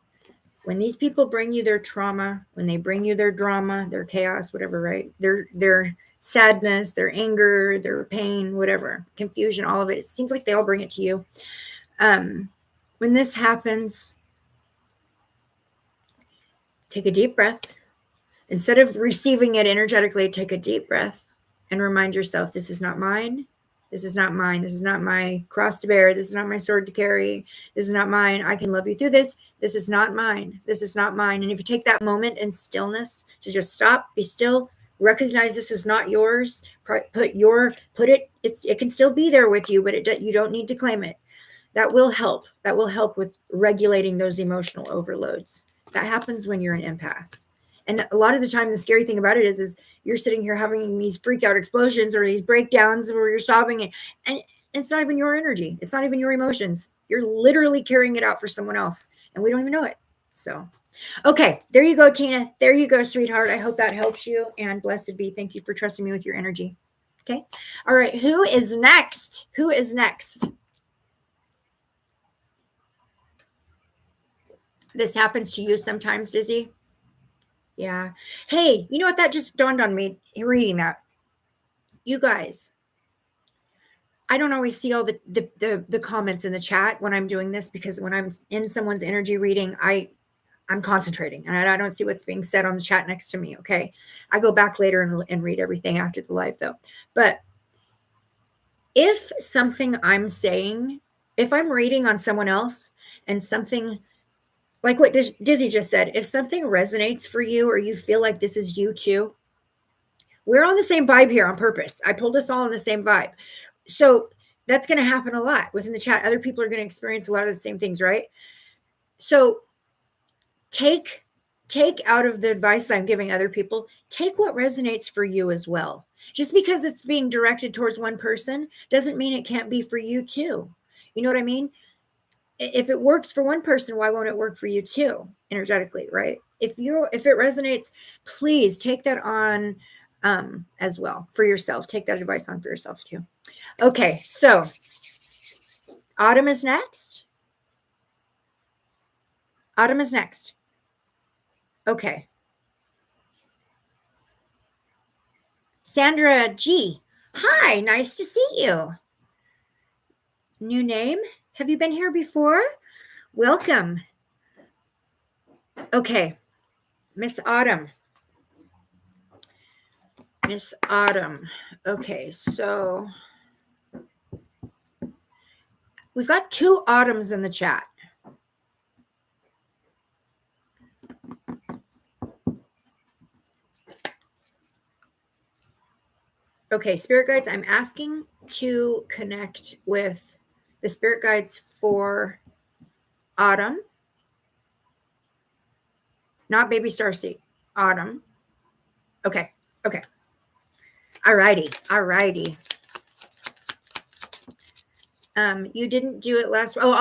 When these people bring you their trauma, when they bring you their drama, their chaos, whatever, right? Their sadness, their anger, their pain, whatever, confusion, all of it. It seems like they all bring it to you. When this happens, take a deep breath. Instead of receiving it energetically, take a deep breath and remind yourself, this is not mine. This is not mine. This is not my cross to bear. This is not my sword to carry. This is not mine. I can love you through this. This is not mine. This is not mine. And if you take that moment in stillness to just stop, be still, recognize this is not yours. It can still be there with you, but you don't need to claim it. That will help. That will help with regulating those emotional overloads. That happens when you're an empath. And a lot of the time, the scary thing about it is you're sitting here having these freak out explosions or these breakdowns where you're sobbing, and it's not even your energy. It's not even your emotions. You're literally carrying it out for someone else, and we don't even know it. So, okay, there you go, Tina. There you go, sweetheart. I hope that helps you, and blessed be. Thank you for trusting me with your energy. Okay. All right. Who is next? Who is next? This happens to you sometimes, Dizzy? Yeah. Hey, you know what? That just dawned on me reading that. You guys, I don't always see all the comments in the chat when I'm doing this, because when I'm in someone's energy reading, I'm concentrating and I don't see what's being said on the chat next to me. Okay. I go back later and read everything after the live though. But if something I'm saying, if I'm reading on someone else and something like what Dizzy just said, if something resonates for you or you feel like this is you too, we're on the same vibe here on purpose. I pulled us all on the same vibe. So that's going to happen a lot within the chat. Other people are going to experience a lot of the same things, right? So take take out of the advice I'm giving other people, take what resonates for you as well. Just because it's being directed towards one person doesn't mean it can't be for you too. You know what I mean? If it works for one person, why won't it work for you too, energetically, right? If it resonates, please take that on as well for yourself. Take that advice on for yourself too. Okay, so Autumn is next. Autumn is next. Okay. Sandra G. Hi, nice to see you. New name? Have you been here before? Welcome. Okay, Miss Autumn. Miss Autumn. Okay, so we've got 2 Autumns in the chat. Okay, spirit guides, I'm asking to connect with the spirit guides for Autumn, not Baby Starseed, Autumn. Okay. All righty. You didn't do it last. Oh,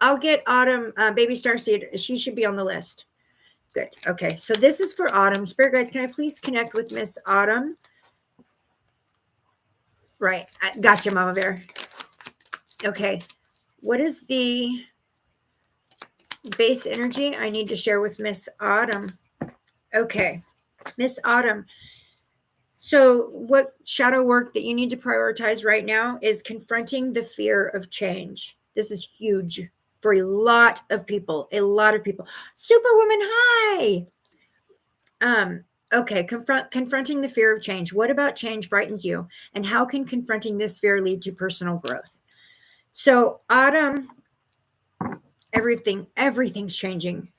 I'll get Autumn, Baby Starseed. She should be on the list. Good. Okay, so this is for Autumn. Spirit guides, can I please connect with Miss Autumn? Right. Gotcha, Mama Bear. Okay. What is the base energy I need to share with Miss Autumn? Okay. Miss Autumn. So what shadow work that you need to prioritize right now is confronting the fear of change. This is huge for a lot of people. Superwoman, hi. Okay, confronting the fear of change. What about change frightens you? And how can confronting this fear lead to personal growth? So, Autumn, everything's changing.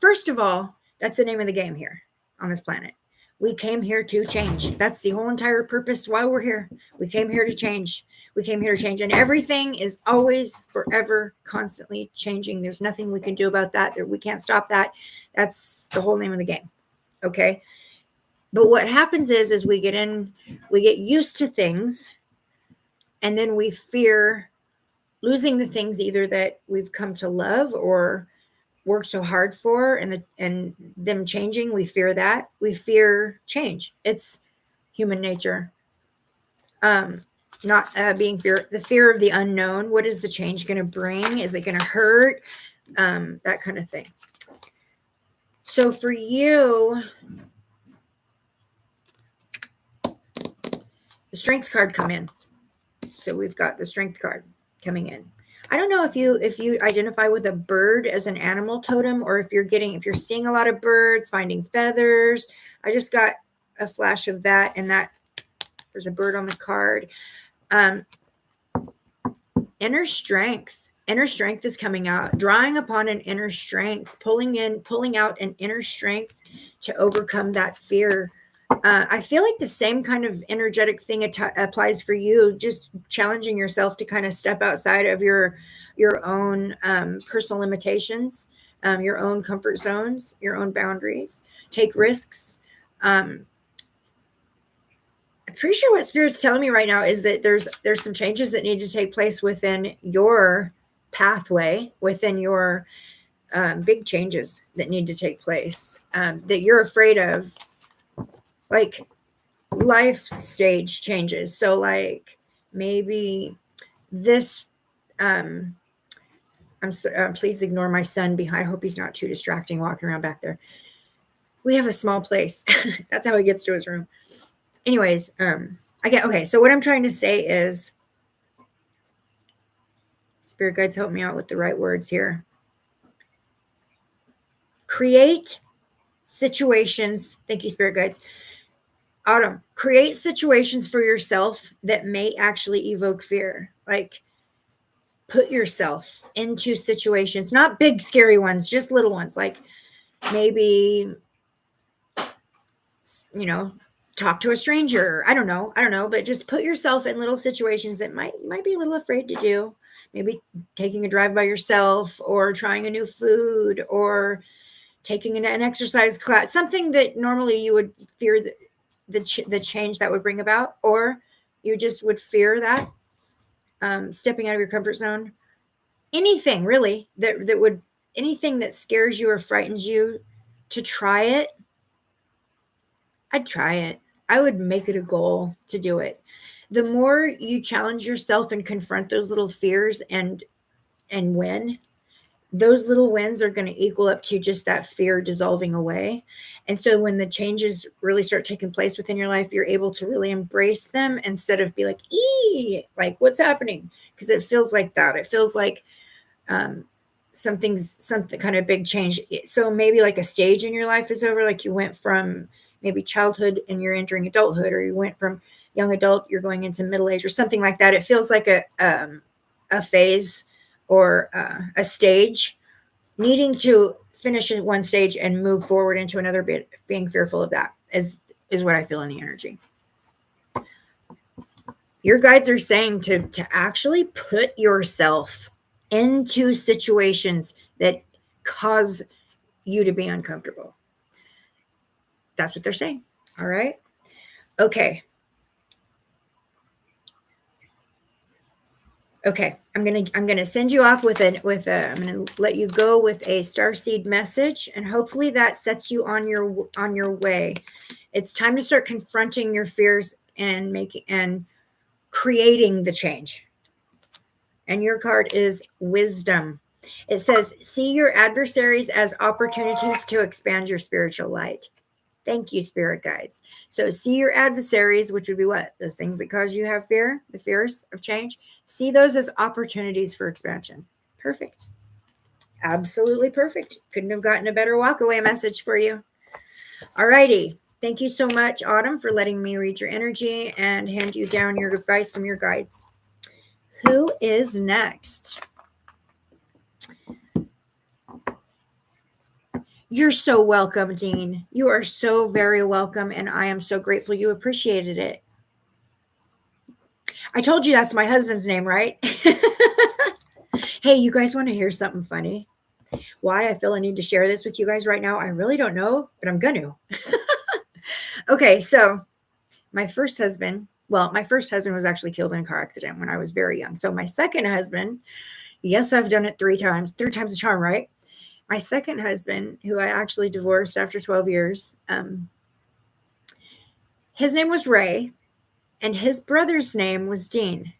First of all, that's the name of the game here on this planet. We came here to change. That's the whole entire purpose why we're here. We came here to change. And everything is always, forever, constantly changing. There's nothing we can do about that. We can't stop that. That's the whole name of the game. Okay. But what happens is we get used to things, and then we fear losing the things either that we've come to love or worked so hard for, and them changing. We fear that. We fear change. It's human nature. Not being the fear of the unknown. What is the change going to bring? Is it going to hurt? That kind of thing. So for you, the strength card come in. So we've got the strength card coming in. I don't know if you identify with a bird as an animal totem, or if you're seeing a lot of birds, finding feathers. I just got a flash of that, and that there's a bird on the card. Inner strength is coming out, drawing upon an inner strength, pulling out an inner strength to overcome that fear. I feel like the same kind of energetic thing applies for you, just challenging yourself to kind of step outside of your own personal limitations, your own comfort zones, your own boundaries, take risks. I'm pretty sure what Spirit's telling me right now is that there's some changes that need to take place within your pathway, within your big changes that need to take place, that you're afraid of, like life stage changes. So like maybe this, please ignore my son behind. I hope he's not too distracting walking around back there. We have a small place. That's how he gets to his room. Anyways, okay. So what I'm trying to say is, spirit guides, help me out with the right words here. Create situations. Thank you, spirit guides. Autumn, create situations for yourself that may actually evoke fear. Like, put yourself into situations, not big scary ones, just little ones. Like maybe, talk to a stranger. I don't know, but just put yourself in little situations that you might be a little afraid to do. Maybe taking a drive by yourself, or trying a new food, or taking an exercise class, something that normally you would fear the change that would bring about, or you just would fear that, stepping out of your comfort zone. Anything really that would, anything that scares you or frightens you, to try it, I'd try it. I would make it a goal to do it. The more you challenge yourself and confront those little fears and win, those little wins are going to equal up to just that fear dissolving away. And so when the changes really start taking place within your life, you're able to really embrace them instead of be like, like what's happening? Because it feels like that. It feels like something kind of big change. So maybe like a stage in your life is over, like you went from maybe childhood and you're entering adulthood, or you went from young adult, you're going into middle age or something like that. It feels like a phase or a stage, needing to finish at one stage and move forward into another bit, being fearful of that is what I feel in the energy. Your guides are saying to actually put yourself into situations that cause you to be uncomfortable. That's what they're saying. All right. Okay. Okay. I'm gonna send you off with I'm gonna let you go with a starseed message, and hopefully that sets you on your way. It's time to start confronting your fears and creating the change. And your card is wisdom. It says, see your adversaries as opportunities to expand your spiritual light. Thank you, spirit guides. So see your adversaries, which would be what? Those things that cause you to have fear, the fears of change. See those as opportunities for expansion. Perfect. Absolutely perfect. Couldn't have gotten a better walkaway message for you. All righty. Thank you so much, Autumn, for letting me read your energy and hand you down your advice from your guides. Who is next? You're so welcome, Dean. You are so very welcome, and I am so grateful you appreciated it. I told you that's my husband's name, right? Hey, you guys want to hear something funny? Why I feel I need to share this with you guys right now, I really don't know, but I'm going to. Okay, so my first husband was actually killed in a car accident when I was very young. So my second husband, yes, I've done it 3 times. 3 times the charm, right? My second husband, who I actually divorced after 12 years, his name was Ray, and his brother's name was Dean.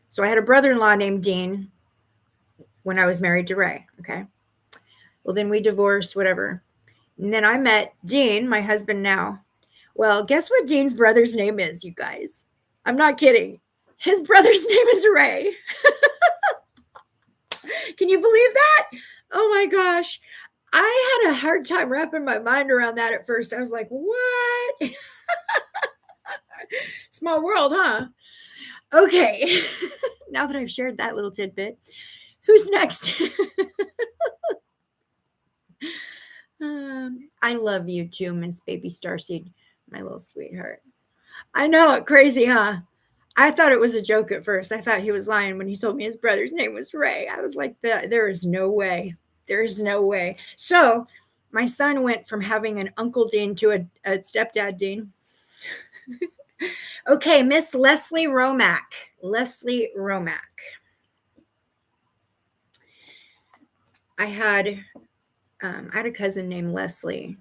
So I had a brother-in-law named Dean when I was married to Ray, okay? Well, then we divorced, whatever. And then I met Dean, my husband now. Well, guess what Dean's brother's name is, you guys? I'm not kidding. His brother's name is Ray. Can you believe that? Oh my gosh. I had a hard time wrapping my mind around that at first. I was like, what? Small world, huh? Okay. Now that I've shared that little tidbit, who's next? I love you too, Miss Baby Starseed, my little sweetheart. I know, crazy, huh? I thought it was a joke at first. I thought he was lying when he told me his brother's name was Ray. I was like, there is no way. There is no way. So my son went from having an Uncle Dean to a stepdad Dean. Okay, Miss Leslie Romack. Leslie Romack. I had a cousin named Leslie.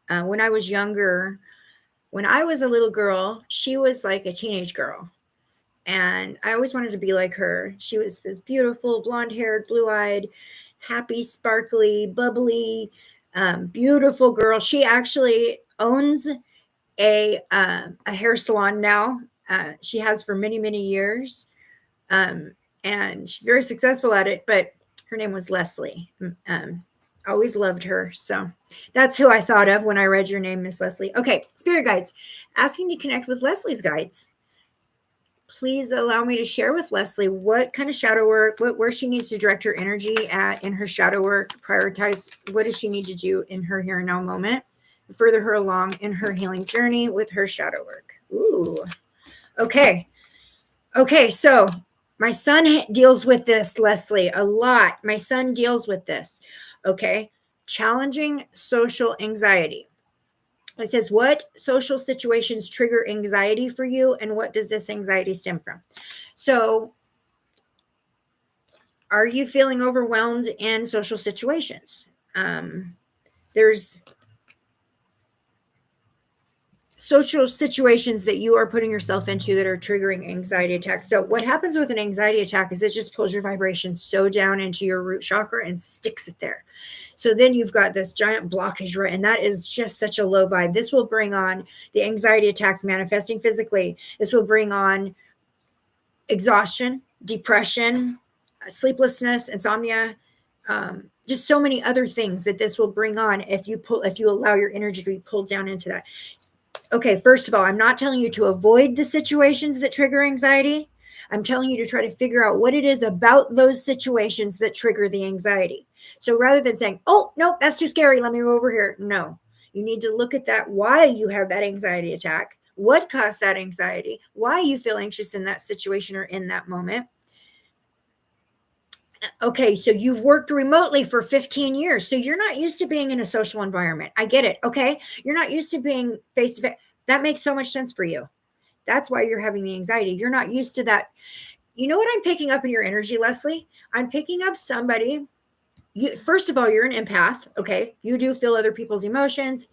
When I was younger, when I was a little girl, she was like a teenage girl. And I always wanted to be like her. She was this beautiful, blonde-haired, blue-eyed, happy, sparkly, bubbly, beautiful girl. She actually owns a hair salon now. She has for many, many years. And she's very successful at it, but her name was Leslie. Always loved her. So that's who I thought of when I read your name, Miss Leslie. Okay, spirit guides, asking to connect with Leslie's guides. Please allow me to share with Leslie what kind of shadow work, where she needs to direct her energy at in her shadow work, prioritize what does she need to do in her here and now moment, further her along in her healing journey with her shadow work. Ooh, okay. Okay, so my son deals with this, Leslie, a lot. My son deals with this. Okay. challenging social anxiety. It says, what social situations trigger anxiety for you, and what does this anxiety stem from? So, are you feeling overwhelmed in social situations? There's social situations that you are putting yourself into that are triggering anxiety attacks. So what happens with an anxiety attack is it just pulls your vibration so down into your root chakra and sticks it there. So then you've got this giant blockage, right? And that is just such a low vibe. This will bring on the anxiety attacks manifesting physically. This will bring on exhaustion, depression, sleeplessness, insomnia, just so many other things that this will bring on if you allow your energy to be pulled down into that. Okay, first of all, I'm not telling you to avoid the situations that trigger anxiety. I'm telling you to try to figure out what it is about those situations that trigger the anxiety. So rather than saying, oh, no, that's too scary, let me go over here. No, you need to look at that, why you have that anxiety attack, what caused that anxiety, why you feel anxious in that situation or in that moment. Okay, so you've worked remotely for 15 years. So you're not used to being in a social environment. I get it. Okay. You're not used to being face to face. That makes so much sense for you. That's why you're having the anxiety. You're not used to that. You know what I'm picking up in your energy, Leslie? I'm picking up somebody. First of all, you're an empath. Okay. You do feel other people's emotions,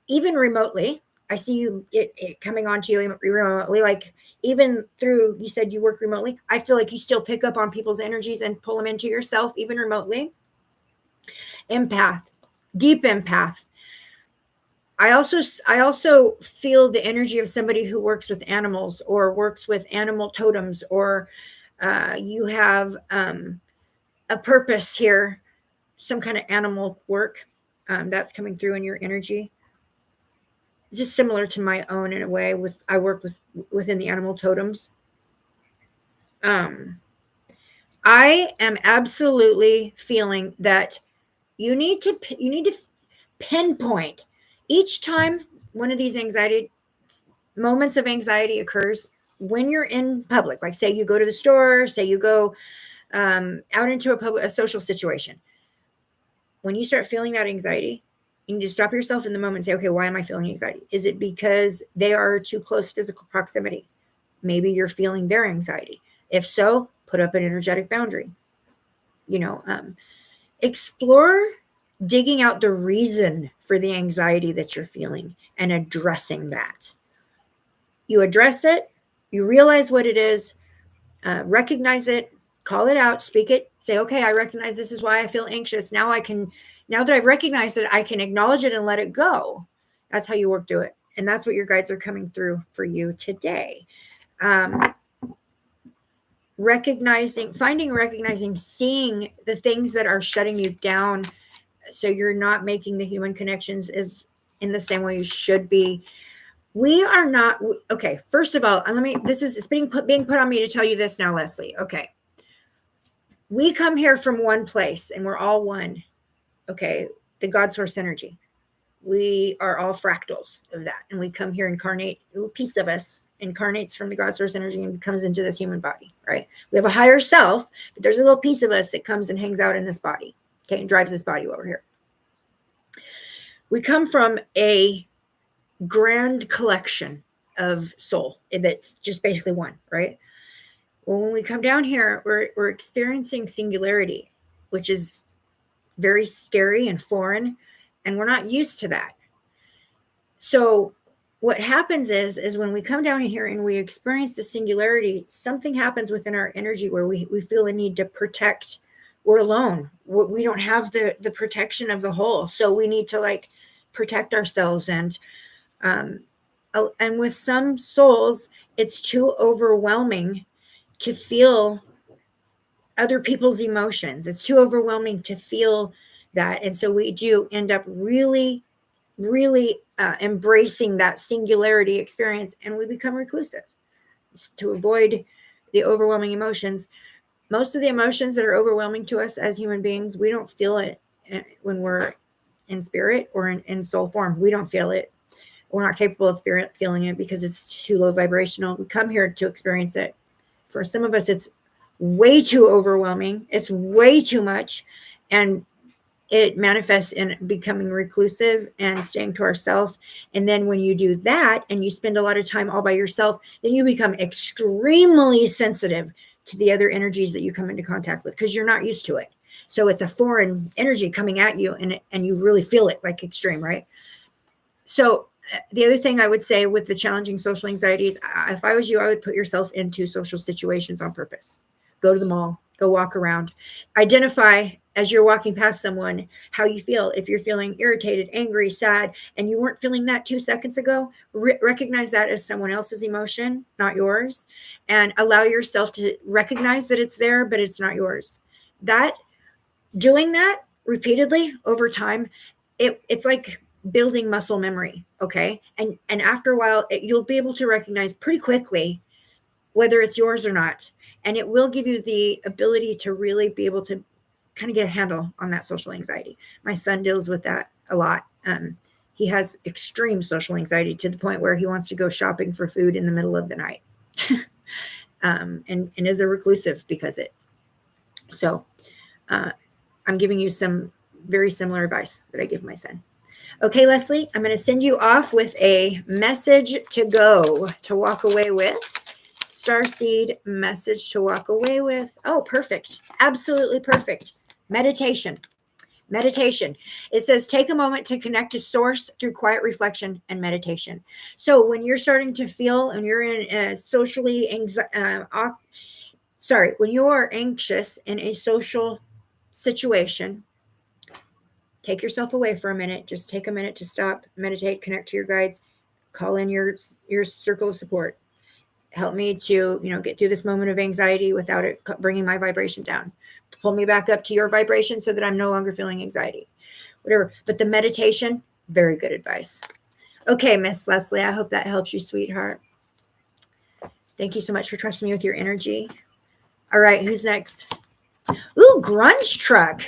even remotely. I see you it coming onto you remotely, like even through, you said you work remotely. I feel like you still pick up on people's energies and pull them into yourself, even remotely. Empath, deep empath. I also feel the energy of somebody who works with animals or works with animal totems, or you have a purpose here, some kind of animal work that's coming through in your energy. Just similar to my own in a way. I work within the animal totems. I am absolutely feeling that you need to pinpoint each time one of these moments of anxiety occurs when you're in public. Like say you go to the store, say you go out into a social situation. When you start feeling that anxiety, you need to stop yourself in the moment and say, okay, why am I feeling anxiety? Is it because they are too close physical proximity? Maybe you're feeling their anxiety. If so, put up an energetic boundary. Explore digging out the reason for the anxiety that you're feeling and addressing that. You address it, you realize what it is, recognize it, call it out, speak it, say, okay, I recognize this is why I feel anxious. Now that I've recognized it, I can acknowledge it and let it go. That's how you work through it. And that's what your guides are coming through for you today. Recognizing, seeing the things that are shutting you down so you're not making the human connections is in the same way you should be. We are not, okay, first of all, it's being put on me to tell you this now, Leslie. Okay. We come here from one place and we're all one. Okay. The God source energy. We are all fractals of that. And we come here incarnate, a little piece of us incarnates from the God source energy and comes into this human body, right? We have a higher self, but there's a little piece of us that comes and hangs out in this body, okay, and drives this body over here. We come from a grand collection of soul that's just basically one, right? Well, when we come down here, we're experiencing singularity, which is very scary and foreign, and we're not used to that. So what happens is when we come down here and we experience the singularity, something happens within our energy where we feel a need to protect. We're alone. We don't have the protection of the whole. So we need to protect ourselves. And with some souls, it's too overwhelming to feel other people's emotions. It's too overwhelming to feel that. And so we do end up really embracing that singularity experience, and we become reclusive to avoid the overwhelming emotions. Most of the emotions that are overwhelming to us as human beings, we don't feel it when we're in spirit or in soul form. We don't feel it. We're not capable of feeling it because it's too low vibrational. We come here to experience it. For some of us, it's way too overwhelming. It's way too much. And it manifests in becoming reclusive and staying to ourselves. And then when you do that and you spend a lot of time all by yourself, then you become extremely sensitive to the other energies that you come into contact with because you're not used to it. So it's a foreign energy coming at you, and you really feel it like extreme, right? So the other thing I would say with the challenging social anxieties, if I was you, I would put yourself into social situations on purpose. Go to the mall, go walk around, identify as you're walking past someone how you feel. If you're feeling irritated, angry, sad, and you weren't feeling that 2 seconds ago, recognize that as someone else's emotion, not yours, and allow yourself to recognize that it's there, but it's not yours. Doing that repeatedly over time, it's like building muscle memory. Okay. And after a while, you'll be able to recognize pretty quickly whether it's yours or not. And it will give you the ability to really be able to kind of get a handle on that social anxiety. My son deals with that a lot. He has extreme social anxiety to the point where he wants to go shopping for food in the middle of the night. And is a reclusive because it. So I'm giving you some very similar advice that I give my son. Okay, Leslie, I'm going to send you off with a message to go, to walk away with. Starseed message to walk away with. Oh, perfect. Absolutely perfect. Meditation. It says, take a moment to connect to source through quiet reflection and meditation. So when you're starting to feel, and you're in a when you are anxious in a social situation, take yourself away for a minute. Just take a minute to stop, meditate, connect to your guides, call in your circle of support. Help me to, get through this moment of anxiety without it bringing my vibration down. Pull me back up to your vibration so that I'm no longer feeling anxiety, whatever. But the meditation, very good advice. Okay, Miss Leslie, I hope that helps you, sweetheart. Thank you so much for trusting me with your energy. All right, who's next? Ooh, Grunge Truck.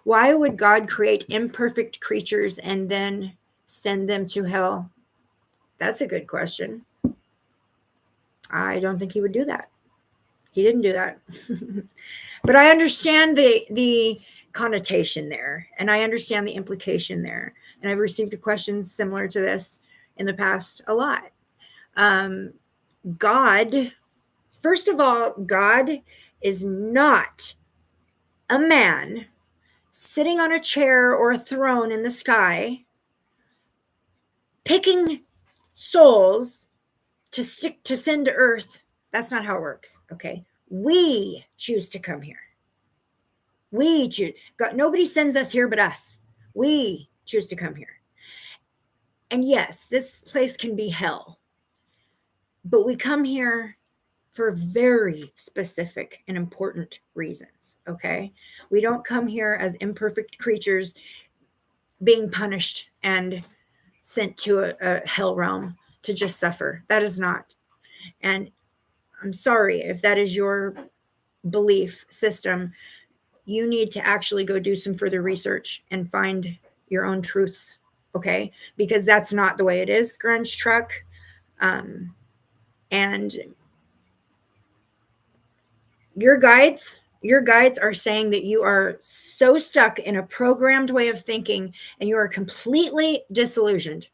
Why would God create imperfect creatures and then send them to hell? That's a good question. I don't think he would do that. He didn't do that. But I understand the connotation there, and I understand the implication there. And I've received questions similar to this in the past a lot. God, first of all, God is not a man sitting on a chair or a throne in the sky, picking souls to send to earth. That's not how it works. Okay. We choose to come here. We choose. God, nobody sends us here but us. We choose to come here. And yes, this place can be hell, but we come here for very specific and important reasons. Okay. We don't come here as imperfect creatures being punished and sent to a hell realm to just suffer. That is not. And I'm sorry if that is your belief system. You need to actually go do some further research and find your own truths. Okay. Because that's not the way it is, Grunge Truck. And your guides are saying that you are so stuck in a programmed way of thinking, and you are completely disillusioned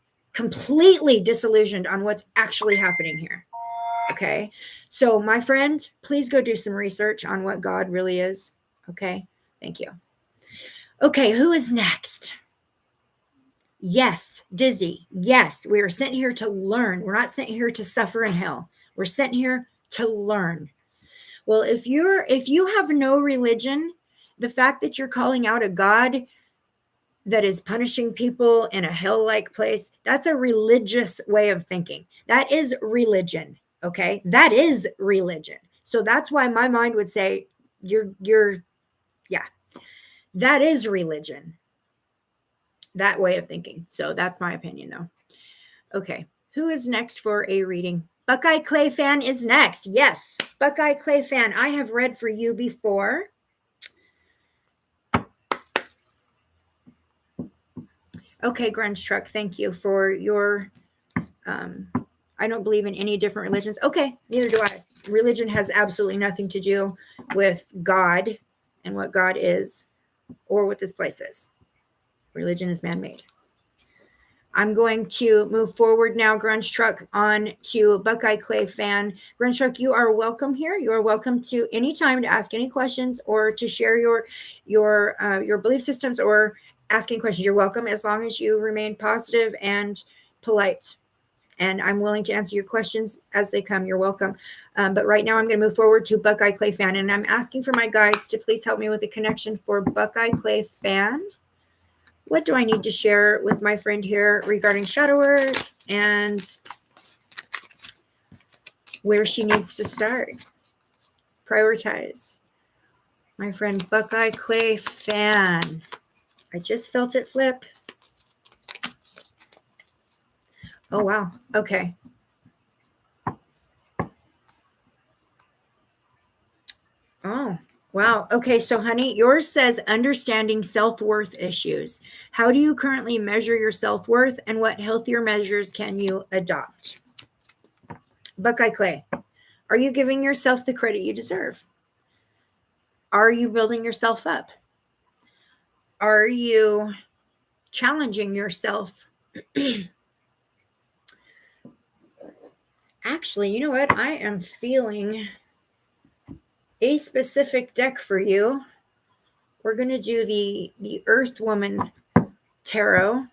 on what's actually happening here. Okay. So my friend, please go do some research on what God really is. Okay. Thank you. Okay. Who is next? Yes. Dizzy. Yes. We are sent here to learn. We're not sent here to suffer in hell. We're sent here to learn. Well, if you have no religion, the fact that you're calling out a God that is punishing people in a hell-like place, that's a religious way of thinking. That is religion. Okay. That is religion. So that's why my mind would say that is religion, that way of thinking. So that's my opinion though. Okay. Who is next for a reading? Buckeye Clay Fan is next. Yes. Buckeye Clay Fan. I have read for you before. Okay. Grunge Truck. Thank you for your, I don't believe in any different religions. Okay. Neither do I. Religion has absolutely nothing to do with God. and what God is or what this place is. Religion is man-made. I'm going to move forward now, Grunge Truck, on to Buckeye Clay Fan. Grunge Truck, you are welcome here. You are welcome to any time to ask any questions or to share your belief systems or ask any questions. You're welcome as long as you remain positive and polite. And I'm willing to answer your questions as they come. You're welcome. But right now I'm going to move forward to Buckeye Clay Fan. And I'm asking for my guides to please help me with the connection for Buckeye Clay Fan. What do I need to share with my friend here regarding shadow work and where she needs to start? Prioritize. My friend Buckeye Clay Fan. I just felt it flip. Oh, wow. Okay. Oh, wow. Okay. So, honey, yours says understanding self-worth issues. How do you currently measure your self-worth and what healthier measures can you adopt? Buckeye Clay, are you giving yourself the credit you deserve? Are you building yourself up? Are you challenging yourself? Actually, you know what? I am feeling a specific deck for you. We're going to do the Earth Woman Tarot.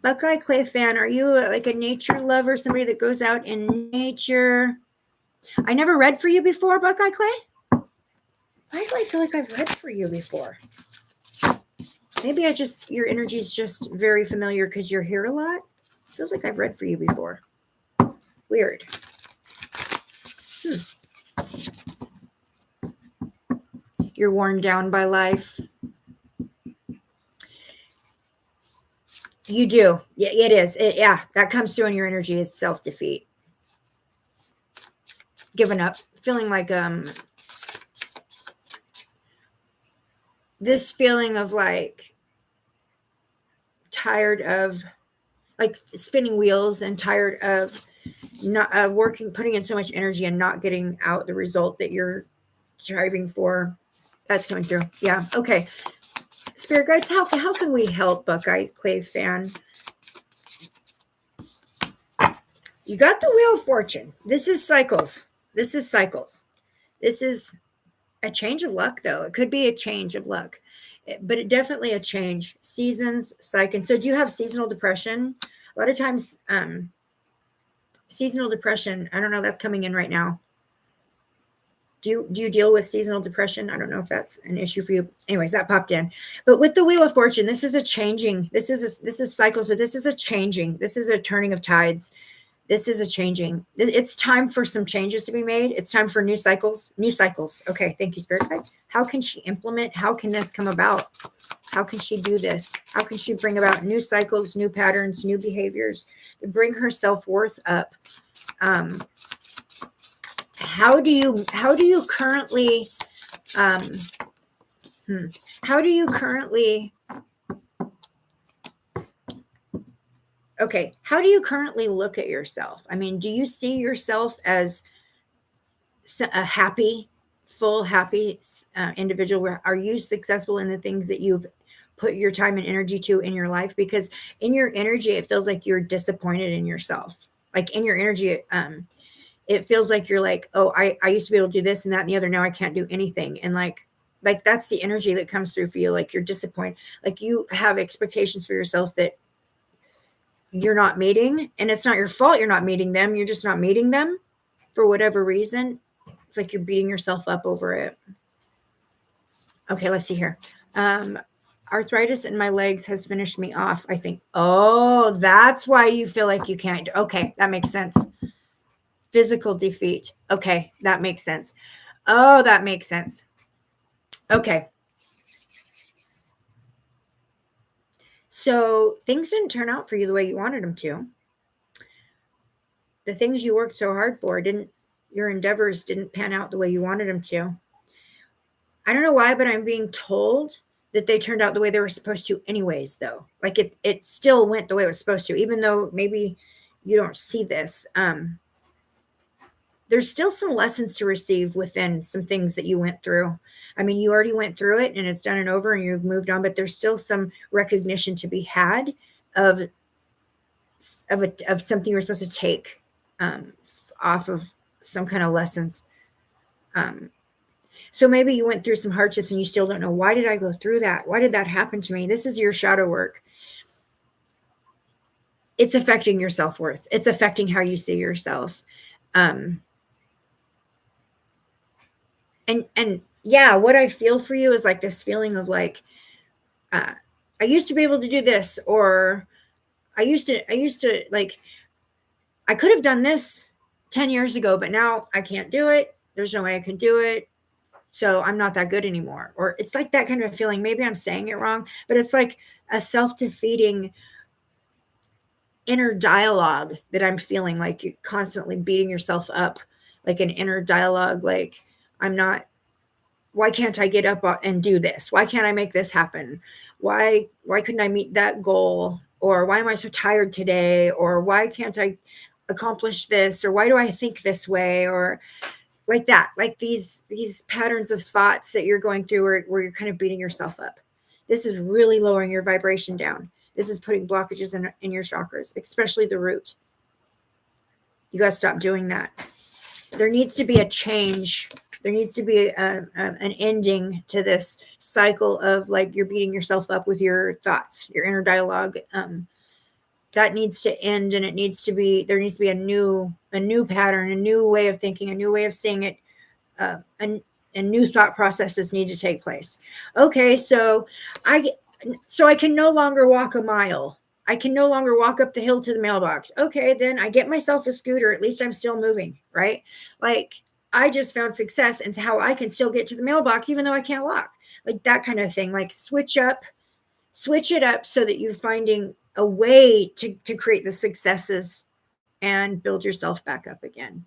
Buckeye Clay Fan, are you like a nature lover, somebody that goes out in nature? I never read for you before, Buckeye Clay. Why do I feel like I've read for you before? Maybe your energy is just very familiar because you're here a lot. Feels like I've read for you before. Weird. You're worn down by life. You do. Yeah, it is. That comes through in your energy is self-defeat. Giving up. Feeling like this feeling of like tired of like spinning wheels and tired of not working, putting in so much energy and not getting out the result that you're striving for. That's coming through. Yeah. Okay. Spirit guides, how can we help Buckeye Clay Fan? You got the Wheel of Fortune. This is cycles. This is a change of luck, though. It could be a change of luck, but it definitely a change. Seasons, cycle. So do you have seasonal depression? A lot of times, seasonal depression, I don't know, that's coming in right now. Do you deal with seasonal depression? I don't know if that's an issue for you. Anyways, that popped in. But with the Wheel of Fortune, this is a changing. This is cycles, but this is a changing. This is a turning of tides. This is a changing. It's time for some changes to be made. It's time for new cycles. New cycles. Okay, thank you, Spirit Guides. How can she implement? How can this come about? How can she do this? How can she bring about new cycles, new patterns, new behaviors to bring her self-worth up? How do you currently okay, how do you currently look at yourself? I mean, do you see yourself as a happy individual? Are you successful in the things that you've put your time and energy to in your life? Because in your energy, it feels like you're disappointed in yourself. Like in your energy, it feels like you're like, oh, I used to be able to do this and that and the other. Now I can't do anything. And like that's the energy that comes through for you. Like you're disappointed. Like you have expectations for yourself that you're not meeting. And it's not your fault you're not meeting them. You're just not meeting them for whatever reason. It's like you're beating yourself up over it. Okay, let's see here. Arthritis in my legs has finished me off, I think. Oh, that's why you feel like you can't. Okay, that makes sense. Physical defeat. Okay, that makes sense. Oh, that makes sense. Okay. So things didn't turn out for you the way you wanted them to. The things you worked so hard for your endeavors didn't pan out the way you wanted them to. I don't know why, but I'm being told that they turned out the way they were supposed to anyways, though. Like it still went the way it was supposed to, even though maybe you don't see this. there's still some lessons to receive within some things that you went through. I mean, you already went through it and it's done and over and you've moved on, but there's still some recognition to be had of of something you're supposed to take off of some kind of lessons. So maybe you went through some hardships and you still don't know, why did I go through that? Why did that happen to me? This is your shadow work. It's affecting your self-worth. It's affecting how you see yourself. And yeah, what I feel for you is like this feeling of like, I used to be able to do this, or I used to like, I could have done this 10 years ago, but now I can't do it. There's no way I can do it. So I'm not that good anymore. Or it's like that kind of feeling. Maybe I'm saying it wrong, but it's like a self-defeating inner dialogue that I'm feeling, like you constantly beating yourself up, like an inner dialogue. Like, why can't I get up and do this? Why can't I make this happen? Why couldn't I meet that goal? Or why am I so tired today? Or why can't I accomplish this? Or why do I think this way? Or like that, like these patterns of thoughts that you're going through where you're kind of beating yourself up. This is really lowering your vibration down. This is putting blockages in your chakras, especially the root. You got to stop doing that. There needs to be a change. There needs to be an ending to this cycle of like you're beating yourself up with your thoughts, your inner dialogue. That needs to end, and there needs to be a new pattern, a new way of thinking, a new way of seeing it, and new thought processes need to take place. Okay, so I can no longer walk a mile. I can no longer walk up the hill to the mailbox. Okay, then I get myself a scooter. At least I'm still moving, right? Like, I just found success in how I can still get to the mailbox even though I can't walk. Like that kind of thing. Like switch it up so that you're finding a way to create the successes and build yourself back up again.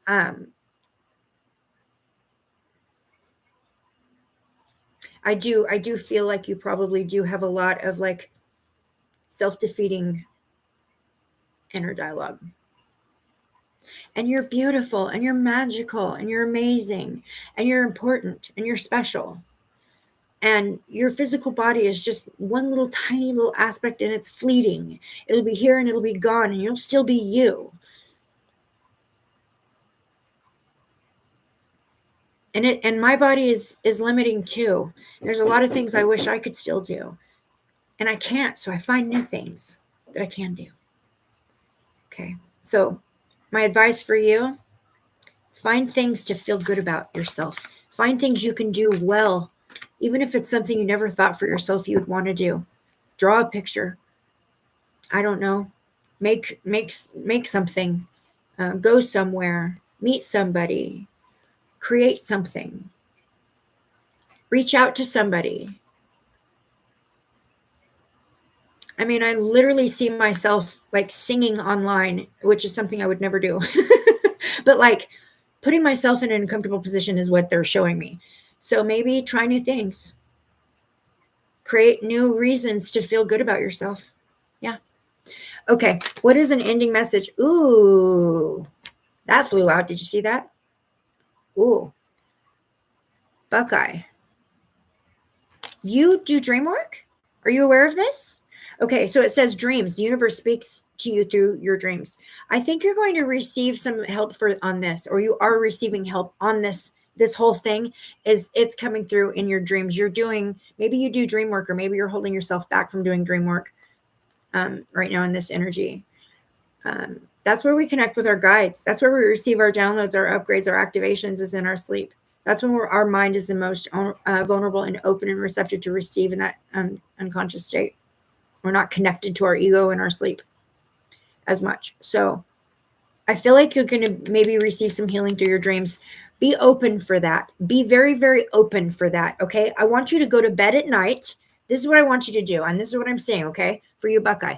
I do feel like you probably do have a lot of like self-defeating inner dialogue. And you're beautiful and you're magical and you're amazing and you're important and you're special. And your physical body is just one little tiny little aspect, and it's fleeting. It'll be here and it'll be gone, and you'll still be you. And my body is limiting too. There's a lot of things I wish I could still do, and I can't. So I find new things that I can do. Okay. So my advice for you, find things to feel good about yourself. Find things you can do well, even if it's something you never thought for yourself you would want to do. Draw a picture. I don't know. Make something. Go somewhere. Meet somebody. Create something. Reach out to somebody. I mean, I literally see myself like singing online, which is something I would never do. But like putting myself in an uncomfortable position is what they're showing me. So maybe try new things. Create new reasons to feel good about yourself. Yeah. Okay. What is an ending message? Ooh, that flew out. Did you see that? Ooh. Buckeye. You do dream work? Are you aware of this? Okay, so it says dreams. The universe speaks to you through your dreams. I think you're going to receive some help on this, or you are receiving help on this. This whole thing it's coming through in your dreams. Maybe you do dream work, or maybe you're holding yourself back from doing dream work right now in this energy. That's where we connect with our guides. That's where we receive our downloads, our upgrades, our activations is in our sleep. That's when our mind is the most vulnerable and open and receptive to receive in that unconscious state. We're not connected to our ego in our sleep as much. So I feel like you're going to maybe receive some healing through your dreams. Be open for that. Be very, very open for that. Okay. I want you to go to bed at night. This is what I want you to do. And this is what I'm saying. Okay. For you, Buckeye.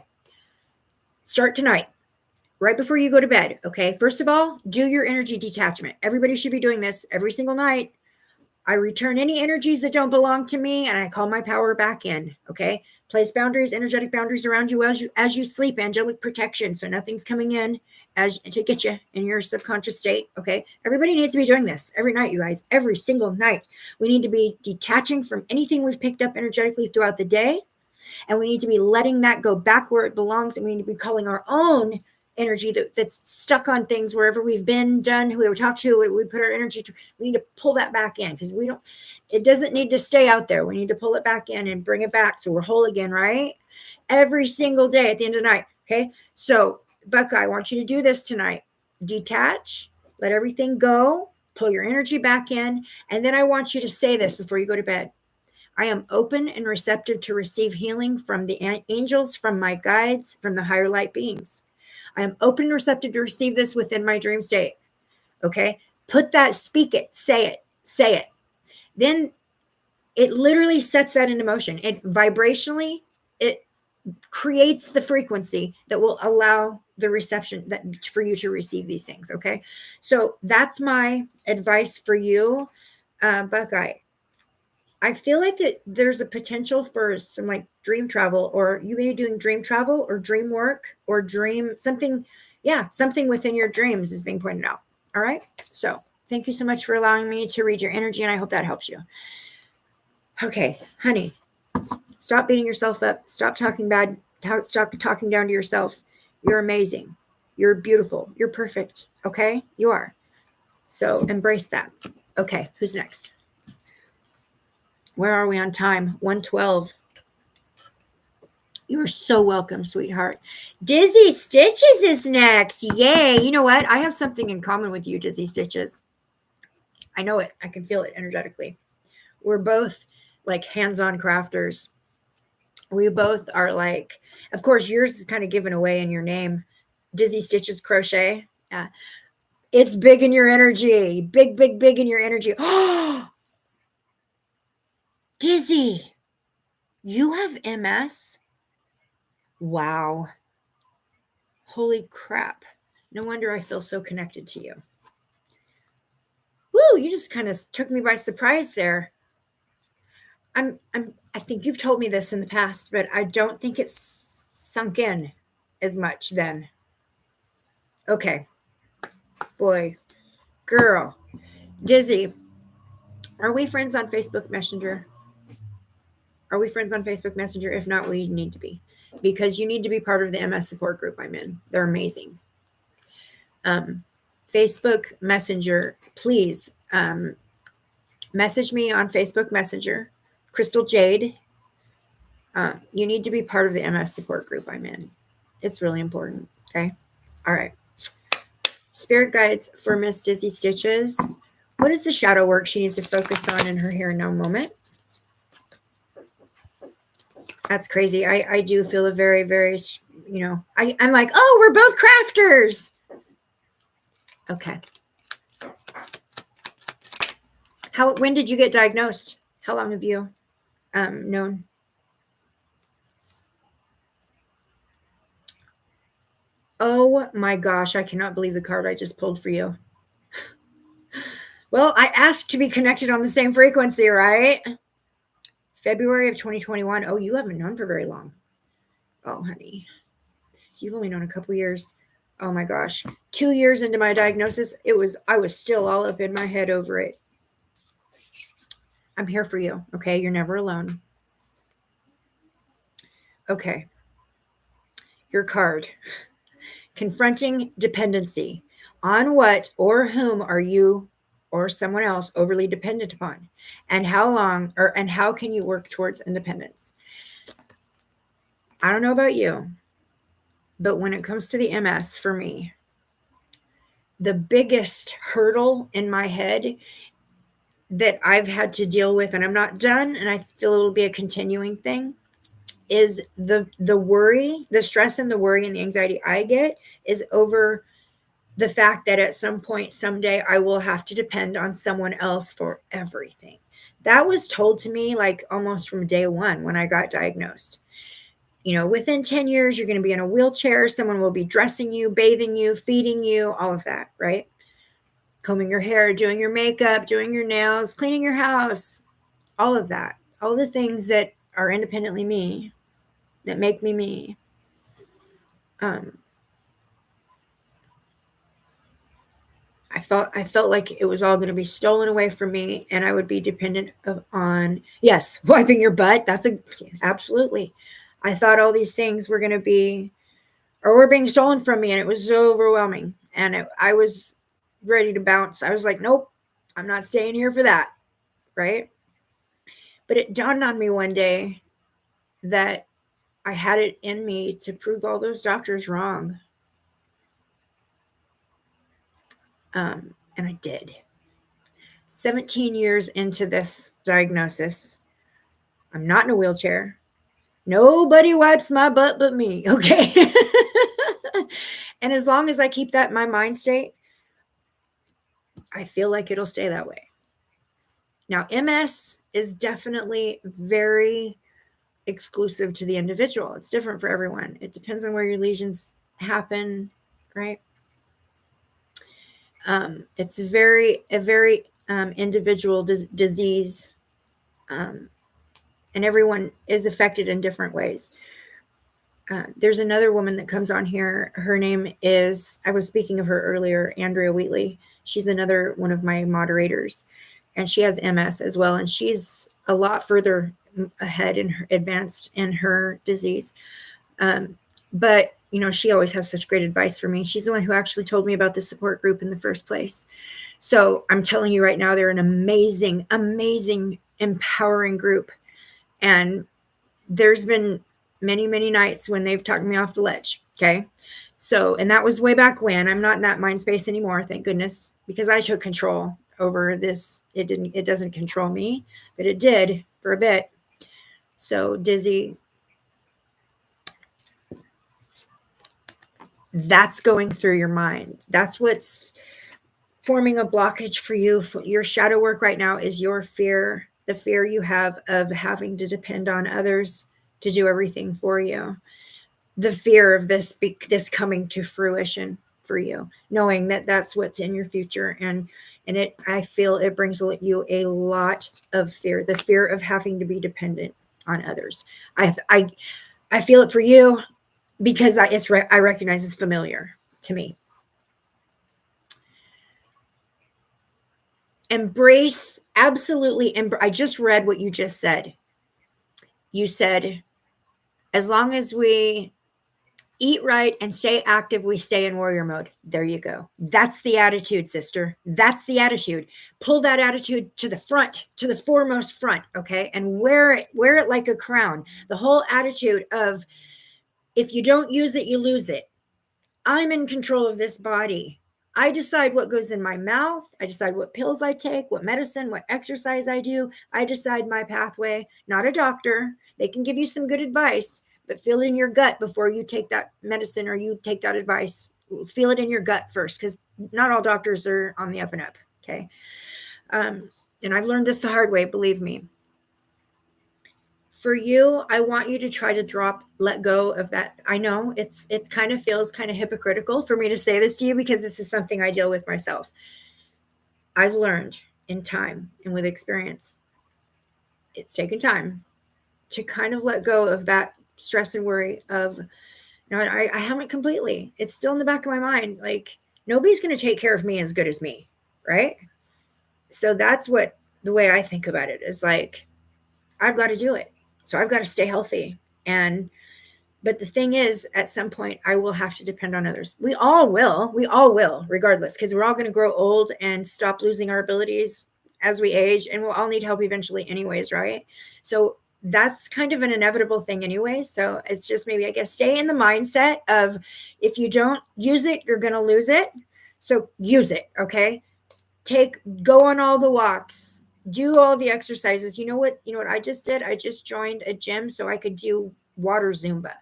Start tonight, right before you go to bed. Okay. First of all, do your energy detachment. Everybody should be doing this every single night. I return any energies that don't belong to me and I call my power back in. Okay. Place boundaries, energetic boundaries around you as you sleep, angelic protection, so nothing's coming in as to get you in your subconscious state. Okay, everybody needs to be doing this every night, you guys. Every single night, we need to be detaching from anything we've picked up energetically throughout the day, and we need to be letting that go back where it belongs, and we need to be calling our own energy that's stuck on things wherever we've been, done, who we talked to, we put our energy to. We need to pull that back in, because it doesn't need to stay out there. We need to pull it back in and bring it back so we're whole again, right? Every single day at the end of the night. Okay, so Buckeye, I want you to do this tonight. Detach, let everything go, pull your energy back in, and then I want you to say this before you go to bed. I am open and receptive to receive healing from the angels, from my guides, from the higher light beings. I am open and receptive to receive this within my dream state. Okay, speak it, say it. Then it literally sets that into motion. It vibrationally, it creates the frequency that will allow the reception that for you to receive these things. Okay, so that's my advice for you, Buckeye. I feel like that there's a potential for some like dream travel, or you may be doing dream travel or dream work or dream something. Yeah, something within your dreams is being pointed out. All right, so thank you so much for allowing me to read your energy, and I hope that helps you. Okay, honey, stop beating yourself up. Stop talking bad. Stop talking down to yourself. You're amazing. You're beautiful. You're perfect. Okay, you are. So embrace that. Okay, who's next? Where are we on time? 1:12. You are so welcome, sweetheart. Dizzy Stitches is next. Yay. You know what? I have something in common with you, Dizzy Stitches. I know it. I can feel it energetically. We're both like hands-on crafters. We both are like, of course, yours is kind of given away in your name. Dizzy Stitches Crochet. Yeah. It's big in your energy. Big, big, big in your energy. Oh, Dizzy, you have MS? Wow. Holy crap. No wonder I feel so connected to you. Woo, you just kind of took me by surprise there. I think you've told me this in the past, but I don't think it's sunk in as much then. Okay. Boy, girl, Dizzy, are we friends on Facebook Messenger? Are we friends on Facebook Messenger? If not, we need to be, because you need to be part of the MS support group I'm in. They're amazing. Facebook Messenger, please message me on Facebook Messenger, Crystal Jade. You need to be part of the MS support group I'm in. It's really important. Okay. All right. Spirit guides for Miss Dizzy Stitches. What is the shadow work she needs to focus on in her here and now moment? That's crazy. I do feel a very, very, I'm like, oh, we're both crafters. Okay. When did you get diagnosed? How long have you known? Oh my gosh, I cannot believe the card I just pulled for you. Well, I asked to be connected on the same frequency, right? February of 2021. Oh, you haven't known for very long. Oh, honey. So you've only known a couple years. Oh my gosh. 2 years into my diagnosis, I was still all up in my head over it. I'm here for you. Okay. You're never alone. Okay. Your card. Confronting dependency. On what or whom are you or someone else overly dependent upon? And how can you work towards independence? I don't know about you, but when it comes to the MS for me, the biggest hurdle in my head that I've had to deal with, and I'm not done, and I feel it'll be a continuing thing, is the worry, the stress and the worry and the anxiety I get is over the fact that at some point, someday, I will have to depend on someone else for everything. That was told to me like almost from day one when I got diagnosed. Within 10 years, you're going to be in a wheelchair. Someone will be dressing you, bathing you, feeding you, all of that, right? Combing your hair, doing your makeup, doing your nails, cleaning your house, all of that, all the things that are independently me. that make me me. I felt like it was all going to be stolen away from me, and I would be dependent on, yes, wiping your butt. Absolutely. I thought all these things were going to be, or were being stolen from me, and it was so overwhelming. And I was ready to bounce. I was like, nope, I'm not staying here for that. Right. But it dawned on me one day that I had it in me to prove all those doctors wrong. And I did. 17 years into this diagnosis, I'm not in a wheelchair. Nobody wipes my butt but me. Okay. And as long as I keep that in my mind state, I feel like it'll stay that way. Now, MS is definitely very exclusive to the individual. It's different for everyone. It depends on where your lesions happen, right? It's a very individual disease, and everyone is affected in different ways. There's another woman that comes on here. Her name is, I was speaking of her earlier, Andrea Wheatley. She's another one of my moderators, and she has MS as well. And she's a lot further ahead and advanced in her disease. But, you know, she always has such great advice for me. She's the one who actually told me about the support group in the first place. So I'm telling you right now, they're an amazing, amazing, empowering group. And there's been many, many nights when they've talked me off the ledge. Okay. So, and that was way back when. I'm not in that mind space anymore, thank goodness, because I took control over this. It doesn't control me, but it did for a bit. So, Dizzy, that's going through your mind. That's what's forming a blockage for you. Your shadow work right now is your fear, the fear you have of having to depend on others to do everything for you. The fear of this coming to fruition for you, knowing that that's what's in your future. And I feel it brings you a lot of fear, the fear of having to be dependent on others. I feel it for you because I recognize it's familiar to me. Embrace, absolutely. I just read what you just said. You said, as long as we eat right and stay active, we stay in warrior mode. There you go. That's the attitude, sister. That's the attitude. Pull that attitude to the front, to the foremost front, okay? And wear it like a crown. The whole attitude of, if you don't use it, you lose it. I'm in control of this body. I decide what goes in my mouth. I decide what pills I take, what medicine, what exercise I do. I decide my pathway, not a doctor. They can give you some good advice, but feel it in your gut before you take that medicine or you take that advice. Feel it in your gut first, because not all doctors are on the up and up. Okay. And I've learned this the hard way, believe me. For you, I want you to try to let go of that. I know it kind of feels kind of hypocritical for me to say this to you, because this is something I deal with myself. I've learned in time and with experience, it's taken time to kind of let go of that stress and worry of, no, I haven't completely. It's still in the back of my mind. Like, nobody's going to take care of me as good as me. Right. So that's the way I think about it is like, I've got to do it. So I've got to stay healthy. But the thing is, at some point, I will have to depend on others. We all will, regardless, because we're all going to grow old and stop losing our abilities as we age, and we'll all need help eventually anyways, right? So that's kind of an inevitable thing anyway. So it's just maybe, I guess, stay in the mindset of, if you don't use it, you're going to lose it. So use it, okay? Go on all the walks, do all the exercises. You know what I just did? I just joined a gym so I could do water Zumba,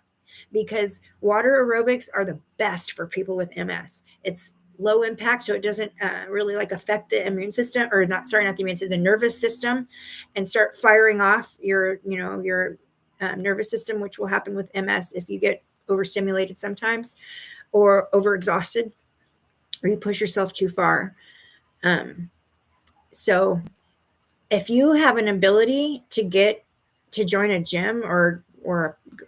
because water aerobics are the best for people with MS. It's low impact, so it doesn't really like affect the immune system, or not the immune system, the nervous system, and start firing off your nervous system, which will happen with MS if you get overstimulated sometimes, or overexhausted, or you push yourself too far. So if you have an ability to join a gym or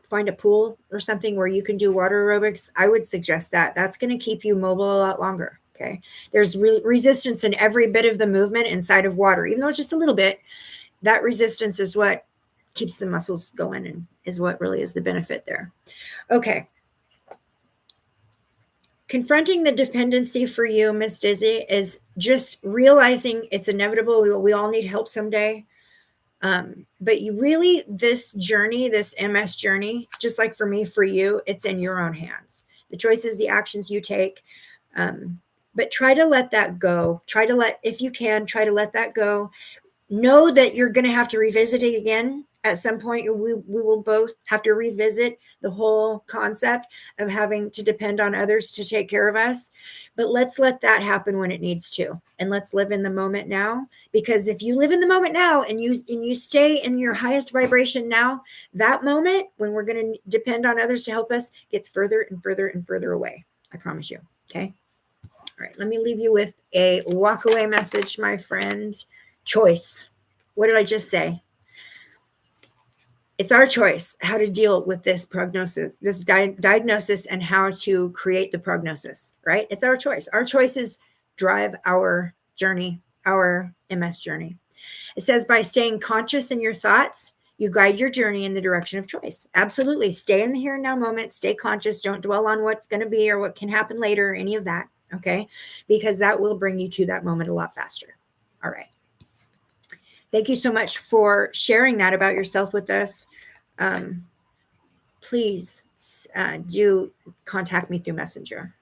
find a pool or something where you can do water aerobics, I would suggest that. That's going to keep you mobile a lot longer. Okay. There's resistance in every bit of the movement inside of water, even though it's just a little bit. That resistance is what keeps the muscles going and is what really is the benefit there. Okay. Confronting the dependency for you, Miss Dizzy, is just realizing it's inevitable. We all need help someday. But you really, this journey, this MS journey, just like for me, for you, it's in your own hands. The choices, the actions you take. But try to let that go. If you can, try to let that go. Know that you're going to have to revisit it again at some point. We will both have to revisit the whole concept of having to depend on others to take care of us. But let's let that happen when it needs to. And let's live in the moment now. Because if you live in the moment now and you stay in your highest vibration now, that moment when we're going to depend on others to help us gets further and further and further away. I promise you. Okay. All right. Let me leave you with a walk away message, my friend. Choice. What did I just say? It's our choice how to deal with this prognosis, this diagnosis, and how to create the prognosis, right? It's our choice. Our choices drive our journey, our MS journey. It says by staying conscious in your thoughts, you guide your journey in the direction of choice. Absolutely. Stay in the here and now moment. Stay conscious. Don't dwell on what's going to be or what can happen later, any of that, okay? Because that will bring you to that moment a lot faster. All right. Thank you so much for sharing that about yourself with us. Please do contact me through Messenger.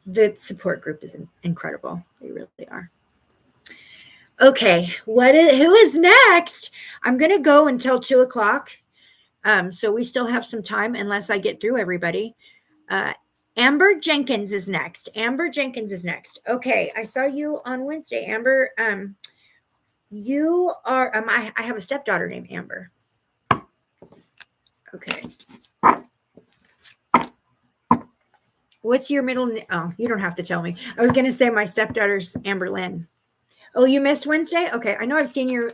The support group is incredible. They really are. Okay, who is next? I'm going to go until 2 o'clock. So we still have some time unless I get through everybody. Amber Jenkins is next. Okay, I saw you on Wednesday, Amber. You are, I have a stepdaughter named Amber. Okay. What's your middle name? Oh, you don't have to tell me. I was going to say my stepdaughter's Amber Lynn. Oh, you missed Wednesday? Okay. I know I've seen you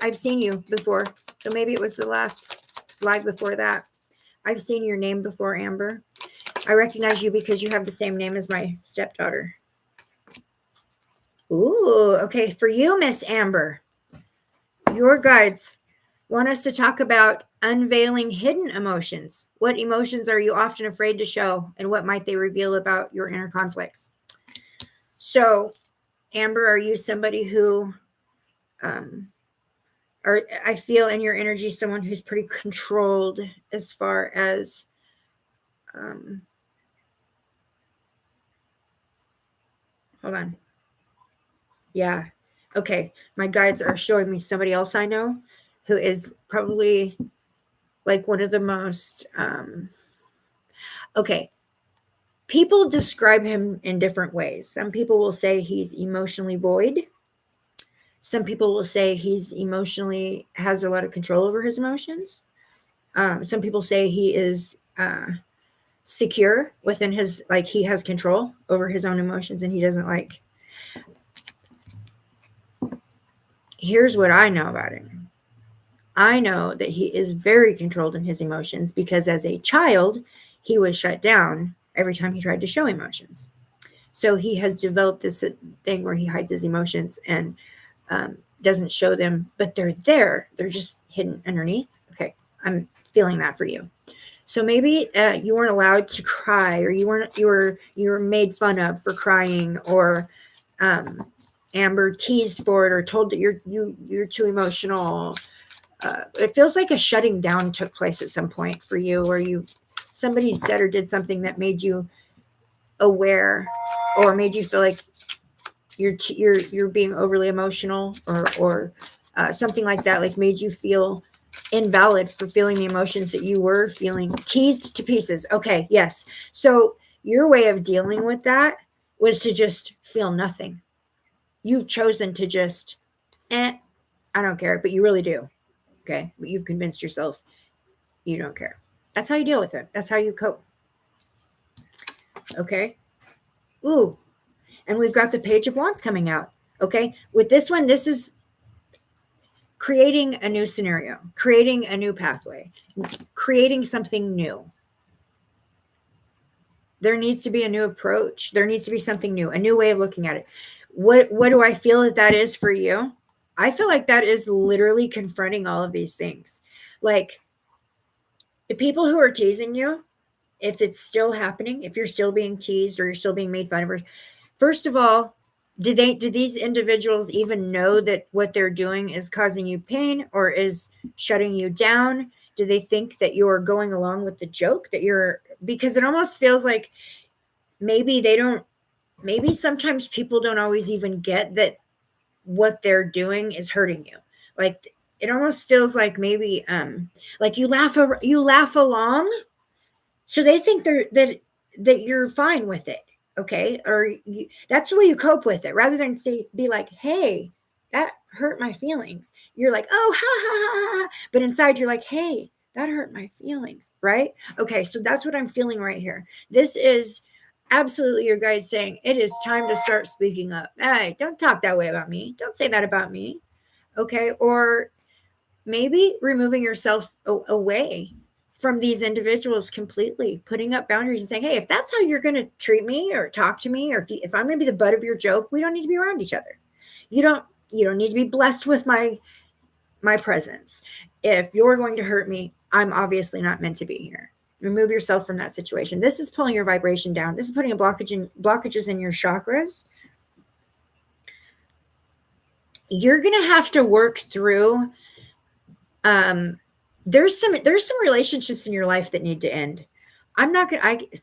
before. So maybe it was the last live before that. I've seen your name before, Amber. I recognize you because you have the same name as my stepdaughter. Ooh, okay. For you, Miss Amber. Your guides want us to talk about unveiling hidden emotions. What emotions are you often afraid to show, and what might they reveal about your inner conflicts? So, Amber, are you somebody who, I feel in your energy, someone who's pretty controlled as far as, hold on. Yeah. Okay. My guides are showing me somebody else I know who is probably like one of the most, okay. People describe him in different ways. Some people will say he's emotionally void. Some people will say he's emotionally has a lot of control over his emotions. Some people say he is secure within his, like he has control over his own emotions and he doesn't like. Here's what I know about him. I know that he is very controlled in his emotions because as a child, he was shut down every time he tried to show emotions. So he has developed this thing where he hides his emotions and doesn't show them, but they're there. They're just hidden underneath. Okay, I'm feeling that for you. So maybe you weren't allowed to cry, or you were made fun of for crying, or Amber teased for it, or told that you're too emotional. It feels like a shutting down took place at some point for you, where somebody said or did something that made you aware, or made you feel like you're being overly emotional, or something like that, like made you feel invalid for feeling the emotions that you were feeling, teased to pieces. Okay, yes. So your way of dealing with that was to just feel nothing. You've chosen to just, I don't care, but you really do. Okay, but you've convinced yourself you don't care. That's how you deal with it. That's how you cope. Okay. Ooh, and we've got the Page of Wands coming out. Okay, with this one, this is creating a new scenario, creating a new pathway, creating something new. There needs to be a new approach. There needs to be something new, a new way of looking at it. What do I feel that is for you? I feel like that is literally confronting all of these things. Like, the people who are teasing you, if it's still happening, if you're still being teased or you're still being made fun of, first of all, do these individuals even know that what they're doing is causing you pain or is shutting you down? Do they think that you're going along with the joke, because it almost feels like maybe sometimes people don't always even get that what they're doing is hurting you. Like, it almost feels like maybe like you laugh along, so they think that you're fine with it, okay? Or that's the way you cope with it, rather than be like, hey, that hurt my feelings. You're like, oh, ha ha ha ha, but inside you're like, hey, that hurt my feelings, right? Okay, so that's what I'm feeling right here. This is absolutely your guide saying it is time to start speaking up. Hey, don't talk that way about me. Don't say that about me, okay? Or maybe removing yourself away from these individuals completely, putting up boundaries and saying, hey, if that's how you're going to treat me or talk to me, or if I'm going to be the butt of your joke, we don't need to be around each other. You don't need to be blessed with my presence. If you're going to hurt me, I'm obviously not meant to be here. Remove yourself from that situation. This is pulling your vibration down. This is putting blockages in your chakras. You're going to have to work through there's some relationships in your life that need to end.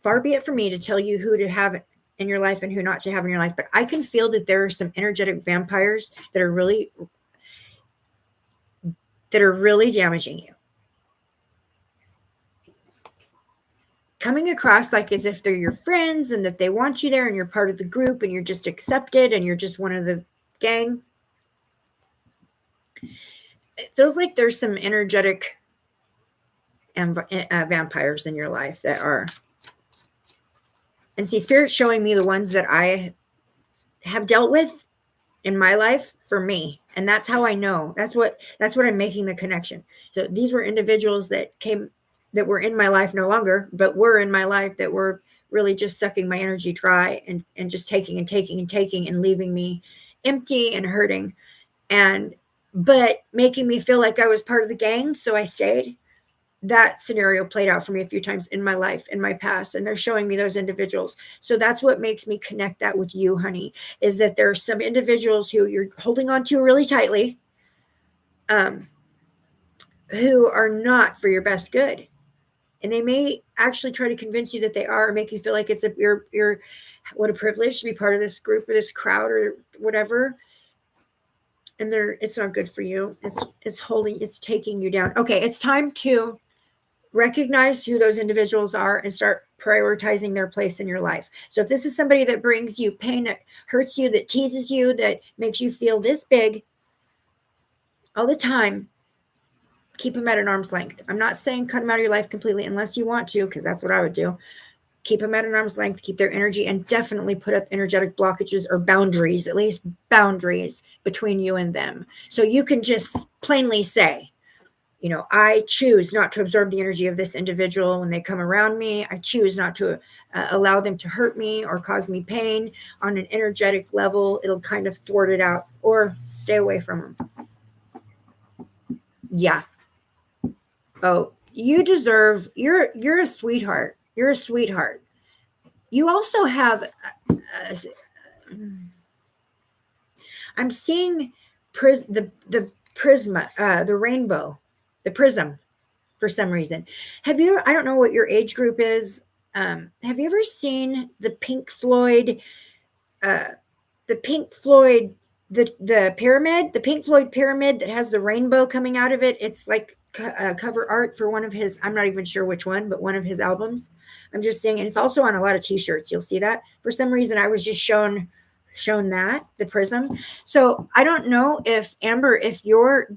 Far be it for me to tell you who to have in your life and who not to have in your life, but I can feel that there are some energetic vampires that are really damaging you. Coming across like as if they're your friends and that they want you there and you're part of the group and you're just accepted and you're just one of the gang. It feels like there's some energetic vampires in your life that are, and see, Spirit's showing me the ones that I have dealt with in my life for me, and that's how I know. That's what I'm making the connection. So these were individuals that were in my life no longer, but were in my life that were really just sucking my energy dry and just taking and taking and taking and leaving me empty and hurting, but making me feel like I was part of the gang, so I stayed. That scenario played out for me a few times in my life, in my past, and they're showing me those individuals. So that's what makes me connect that with you, honey, is that there are some individuals who you're holding on to really tightly, who are not for your best good. And they may actually try to convince you that they are, or make you feel like you're what a privilege to be part of this group or this crowd or whatever. And it's not good for you. It's taking you down. Okay, it's time to recognize who those individuals are and start prioritizing their place in your life. So if this is somebody that brings you pain, that hurts you, that teases you, that makes you feel this big all the time, keep them at an arm's length. I'm not saying cut them out of your life completely unless you want to, because that's what I would do. Keep them at an arm's length, keep their energy, and definitely put up energetic blockages or boundaries, at least boundaries between you and them. So you can just plainly say, I choose not to absorb the energy of this individual when they come around me. I choose not to allow them to hurt me or cause me pain on an energetic level. It'll kind of thwart it out, or stay away from them. Yeah. Oh, you deserve, you're a sweetheart. You're a sweetheart. You also have, I'm seeing the prisma, the rainbow, the prism for some reason. I don't know what your age group is. Have you ever seen the Pink Floyd, the Pink Floyd pyramid that has the rainbow coming out of it? It's like cover art for one of his, I'm not even sure which one, but one of his albums. I'm just saying, and it's also on a lot of t-shirts. You'll see that. For some reason, I was just shown that, the prism. So I don't know if, Amber, if you're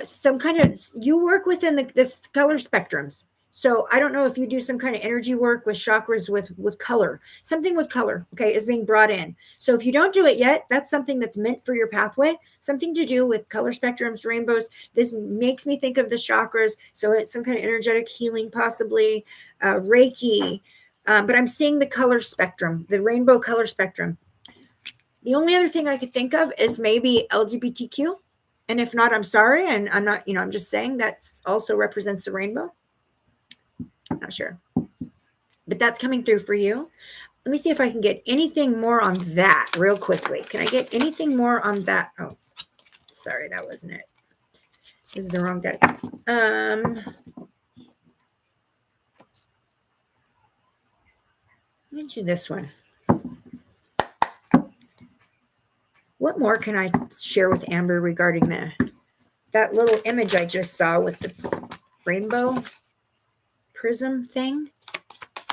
some kind of, you work within this color spectrums. So I don't know if you do some kind of energy work with chakras, with color, something with color, okay, is being brought in. So if you don't do it yet, that's something that's meant for your pathway, something to do with color spectrums, rainbows. This makes me think of the chakras. So it's some kind of energetic healing, possibly Reiki, But I'm seeing the color spectrum, the rainbow color spectrum. The only other thing I could think of is maybe LGBTQ. And if not, I'm sorry. And I'm not, I'm just saying that also represents the rainbow. I'm not sure. But that's coming through for you. Let me see if I can get anything more on that real quickly. Can I get anything more on that? Oh, sorry, that wasn't it. This is the wrong deck. Let me do this one. What more can I share with Amber regarding that little image I just saw with the rainbow prism thing?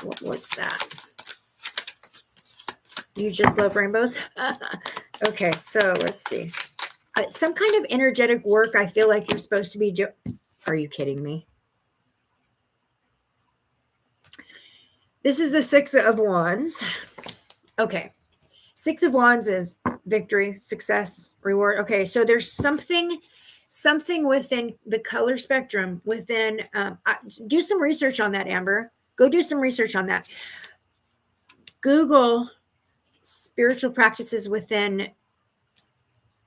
What was that? You just love rainbows? Okay, so let's see. Some kind of energetic work I feel like you're supposed to be Are you kidding me? This is the Six of Wands. Okay. Six of Wands is victory, success, reward. Okay, so there's something within the color spectrum within do some research on that, Amber. Go do some research on that. Google spiritual practices within,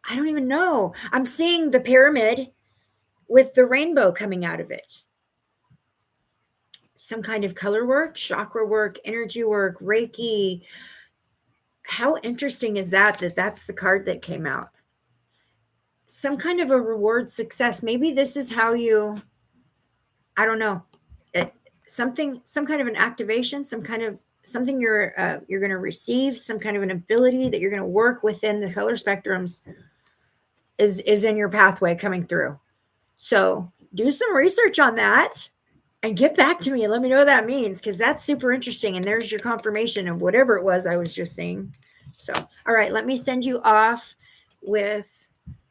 I don't even know. I'm seeing the pyramid with the rainbow coming out of it. Some kind of color work, chakra work, energy work, Reiki. How interesting is that that's the card that came out? Some kind of a reward success. Maybe this is how you, I don't know, some kind of an activation, something you're going to receive, some kind of an ability that you're going to work within the color spectrums is in your pathway coming through. So do some research on that and get back to me and let me know what that means, because that's super interesting. And there's your confirmation of whatever it was I was just saying. So, all right, let me send you off with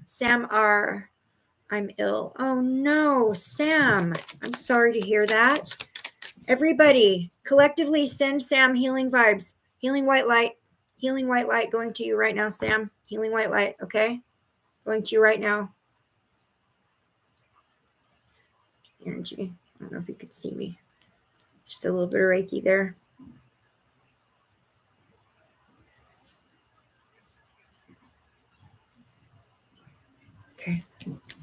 Sam R. I'm ill. Oh no, Sam. I'm sorry to hear that. Everybody, collectively send Sam healing vibes. Healing white light. Healing white light going to you right now, Sam. Healing white light, okay? Going to you right now. Energy. I don't know if you could see me. Just a little bit of Reiki there. Okay.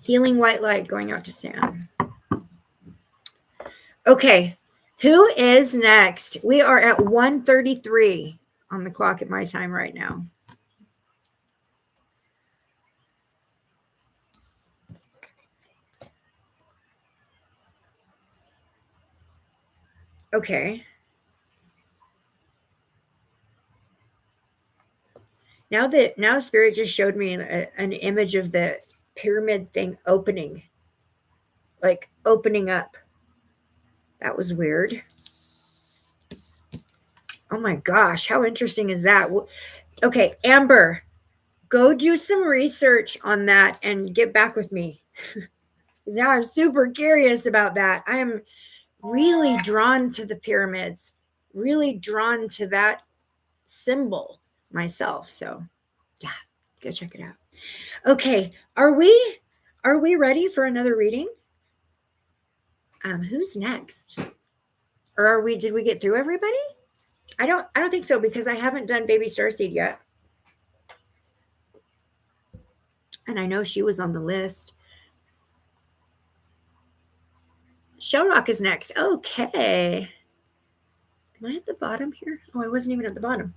Healing white light going out to Sam. Okay. Who is next? We are at 1:33 on the clock at my time right now. Okay. Now Spirit just showed me an image of the pyramid thing opening. Like opening up. That was weird. Oh my gosh, how interesting is that? Okay, Amber, go do some research on that and get back with me. Now I'm super curious about that. I am really drawn to the pyramids, really drawn to that symbol myself. So yeah, go check it out. Okay, are we ready for another reading? Who's next? Or did we get through everybody? I don't think so, because I haven't done Baby Starseed yet. And I know she was on the list. Shell Rock is next. Okay. Am I at the bottom here? Oh, I wasn't even at the bottom.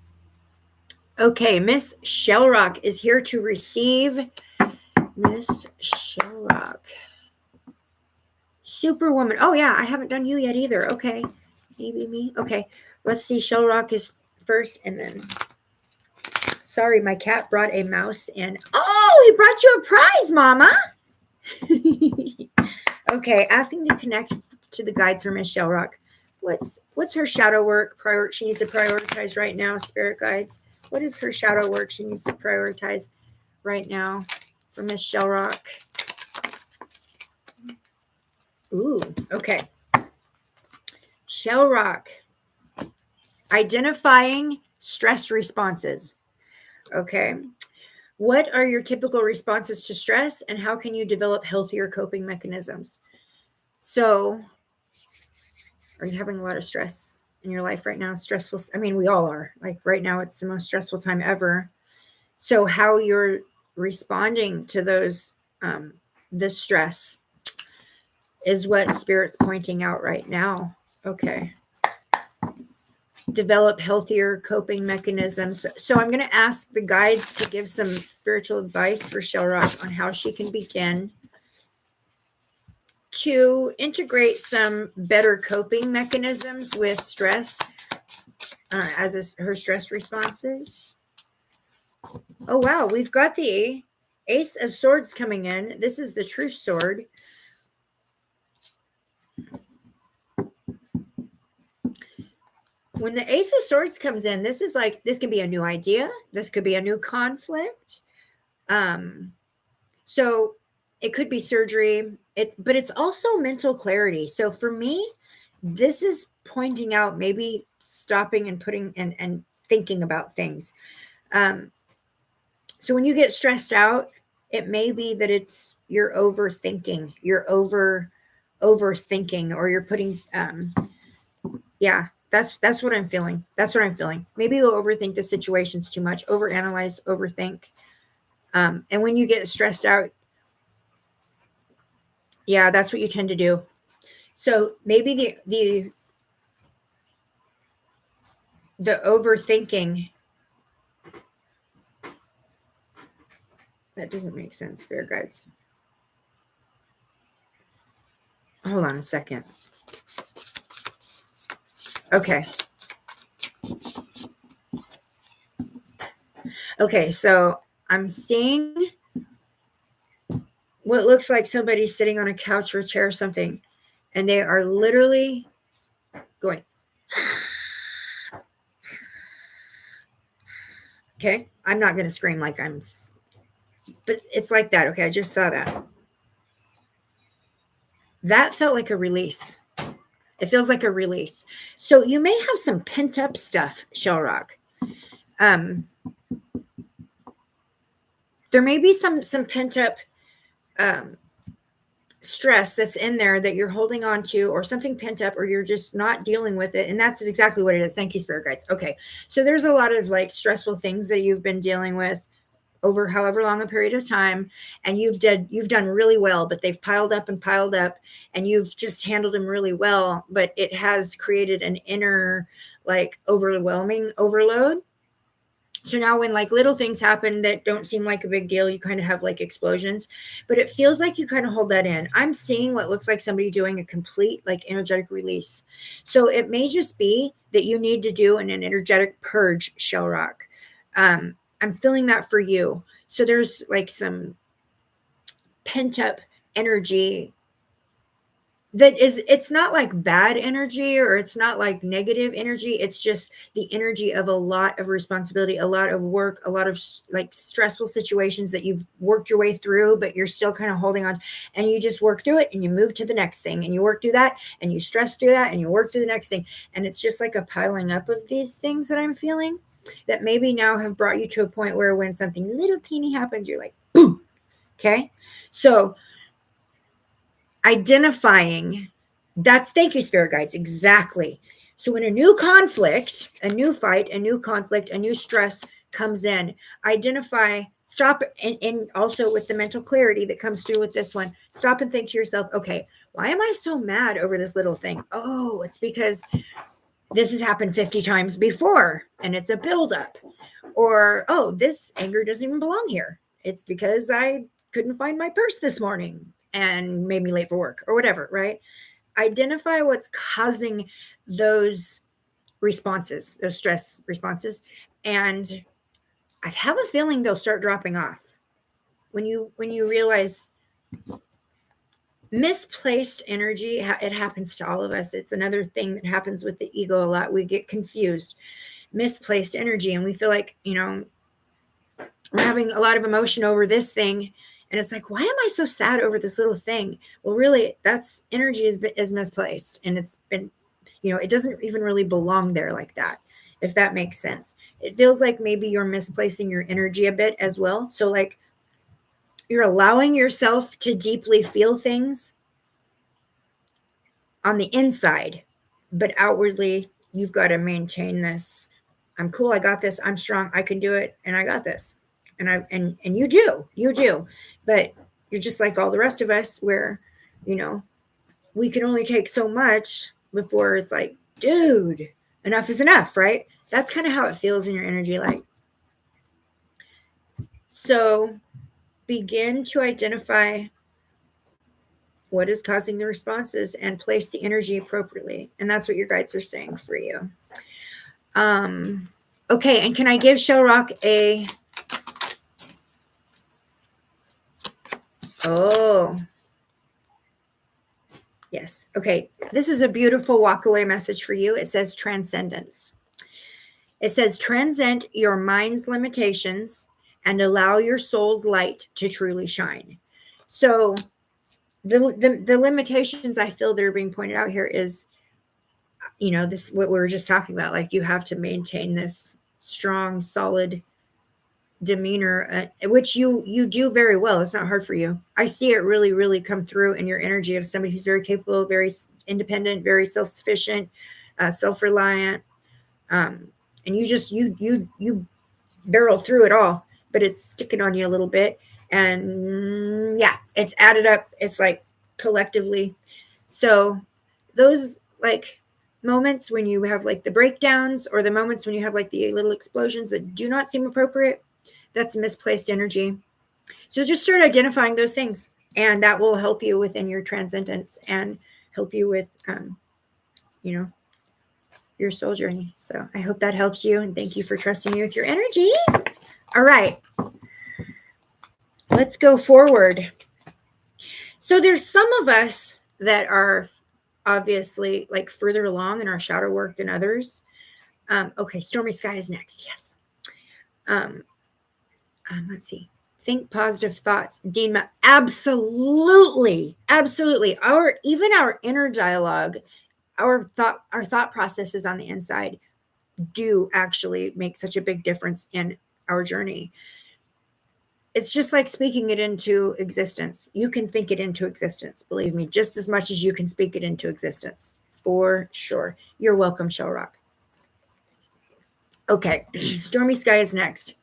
Okay, Miss Shell Rock is here to receive. Miss Shell Rock. Superwoman. Oh, yeah, I haven't done you yet either. Okay. Maybe me. Okay. Let's see. Shell Rock is first, and then. Sorry, my cat brought a mouse in. Oh, he brought you a prize, Mama. Okay, asking to connect to the guides for Miss Shell Rock. What's her shadow work she needs to prioritize right now, Spirit Guides? What is her shadow work she needs to prioritize right now for Miss Shell Rock? Ooh, okay. Shell Rock. Identifying stress responses. Okay. What are your typical responses to stress, and how can you develop healthier coping mechanisms? So, are you having a lot of stress in your life right now, stressful. I mean, we all are. Like right now, it's the most stressful time ever. So how you're responding to those, this stress is what Spirit's pointing out right now. Okay. Develop healthier coping mechanisms. So I'm going to ask the guides to give some spiritual advice for Shell Rock on how she can begin to integrate some better coping mechanisms with stress her stress responses. Oh, wow. We've got the Ace of Swords coming in. This is the Truth Sword. When the Ace of Swords comes in, this is like, this can be a new idea. This could be a new conflict. So it could be surgery. But it's also mental clarity. So for me, this is pointing out maybe stopping and putting and thinking about things. So when you get stressed out, it may be that it's you're overthinking, overthinking, or you're putting, that's what I'm feeling. That's what I'm feeling. Maybe you'll overthink the situations too much, overanalyze, overthink. And when you get stressed out, that's what you tend to do. So maybe the overthinking, that doesn't make sense, Spirit Guides. Hold on a second. Okay. Okay, so I'm seeing what looks like somebody sitting on a couch or a chair or something, and they are literally going, okay, I'm not going to scream like but it's like that. Okay, I just saw that. That felt like a release. It feels like a release. So you may have some pent up stuff, Shell Rock. There may be some pent up stress that's in there that you're holding on to, or something pent up, or you're just not dealing with it. And that's exactly what it is. Thank you, Spirit Guides. Okay. So there's a lot of like stressful things that you've been dealing with over however long a period of time, and you've done really well, but they've piled up, and you've just handled them really well, but it has created an inner like overwhelming overload. So now when like little things happen that don't seem like a big deal, you kind of have like explosions, but it feels like you kind of hold that in. I'm seeing what looks like somebody doing a complete like energetic release. So it may just be that you need to do an energetic purge, Shell Rock. I'm feeling that for you. So there's like some pent up energy it's not like bad energy, or it's not like negative energy. It's just the energy of a lot of responsibility, a lot of work, a lot of like stressful situations that you've worked your way through, but you're still kind of holding on, and you just work through it and you move to the next thing, and you work through that and you stress through that and you work through the next thing. And it's just like a piling up of these things that I'm feeling that maybe now have brought you to a point where when something little teeny happens, you're like, boom. Okay. So identifying thank you, Spirit Guides. Exactly. So when a new conflict, a new fight, a new conflict, a new stress comes in, identify, stop, and also with the mental clarity that comes through with this one, stop and think to yourself, okay, why am I so mad over this little thing? Oh, it's because this has happened 50 times before and it's a buildup. Or, oh, this anger doesn't even belong here. It's because I couldn't find my purse this morning and made me late for work, or whatever, right? Identify what's causing those responses, those stress responses. And I have a feeling they'll start dropping off when you realize misplaced energy. It happens to all of us. It's another thing that happens with the ego a lot. We get confused, misplaced energy, and we feel like, we're having a lot of emotion over this thing, and it's like, why am I so sad over this little thing? Well, really, that's energy is misplaced, and it's been, it doesn't even really belong there like that, if that makes sense. It feels like maybe you're misplacing your energy a bit as well. So like you're allowing yourself to deeply feel things on the inside, but outwardly you've got to maintain this. I'm cool. I got this. I'm strong. I can do it. And I got this. And you do, but you're just like all the rest of us where, we can only take so much before it's like, dude, enough is enough, right? That's kind of how it feels in your energy. Like, so begin to identify what is causing the responses and place the energy appropriately. And that's what your guides are saying for you. Okay. And can I give Shell Rock a, oh, yes. Okay. This is a beautiful walk away message for you. It says transcendence. It says transcend your mind's limitations and allow your soul's light to truly shine. So the limitations I feel that are being pointed out here is, this, what we were just talking about, like you have to maintain this strong, solid demeanor, which you do very well. It's not hard for you. I see it really, really come through in your energy of somebody who's very capable, very independent, very self-sufficient, self-reliant. And you barrel through it all, but it's sticking on you a little bit. And yeah, it's added up. It's like collectively. So those like moments when you have like the breakdowns or the moments when you have like the little explosions that do not seem appropriate, that's misplaced energy. So just start identifying those things, and that will help you within your transcendence and help you with, your soul journey. So I hope that helps you, and thank you for trusting me with your energy. All right, let's go forward. So there's some of us that are obviously like further along in our shadow work than others. Okay, Stormy Sky is next. Yes. Let's see. Think positive thoughts. Dean, absolutely. Absolutely. Our inner dialogue, our thought processes on the inside do actually make such a big difference in our journey. It's just like speaking it into existence. You can think it into existence, believe me, just as much as you can speak it into existence, for sure. You're welcome, Shell Rock. Okay, Stormy Sky is next.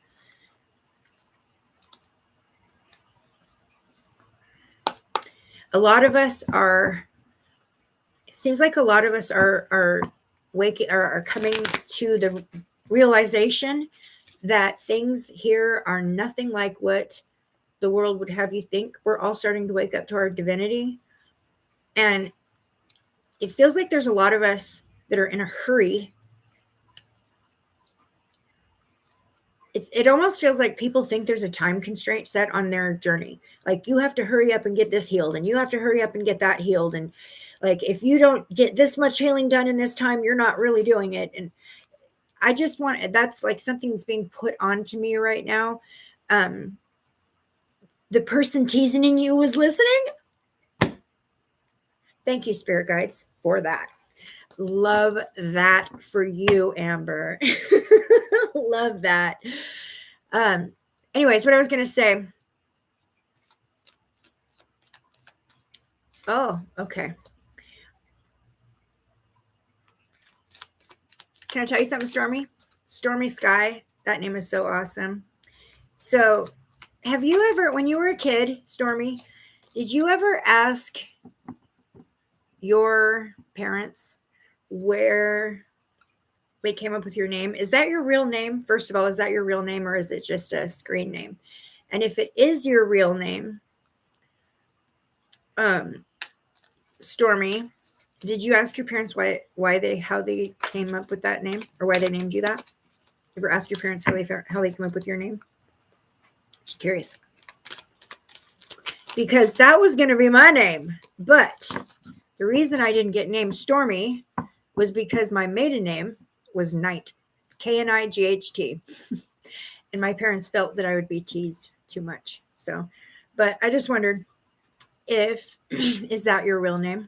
A lot of us are, it seems like a lot of us are coming to the realization that things here are nothing like what the world would have you think. We're all starting to wake up to our divinity. And it feels like there's a lot of us that are in a hurry. It almost feels like people think there's a time constraint set on their journey. Like you have to hurry up and get this healed, and you have to hurry up and get that healed. And like, if you don't get this much healing done in this time, you're not really doing it. And I just that's like something that's being put onto me right now. The person teasing you was listening. Thank you, spirit guides, for that. Love that for you, Amber. Love that. Anyways, what I was going to say. Oh, okay. Can I tell you something, Stormy? Stormy Sky. That name is so awesome. So, have you ever, when you were a kid, Stormy, did you ever ask your parents where they came up with your name? Is that your real name? First of all, is that your real name, or is it just a screen name? And if it is your real name, Stormy, did you ask your parents how they came up with that name, or why they named you that? Ever ask your parents how they came up with your name? Just curious. Because that was going to be my name, but the reason I didn't get named Stormy was because my maiden name was Knight, Knight. And my parents felt that I would be teased too much. So, but I just wondered if, is that your real name?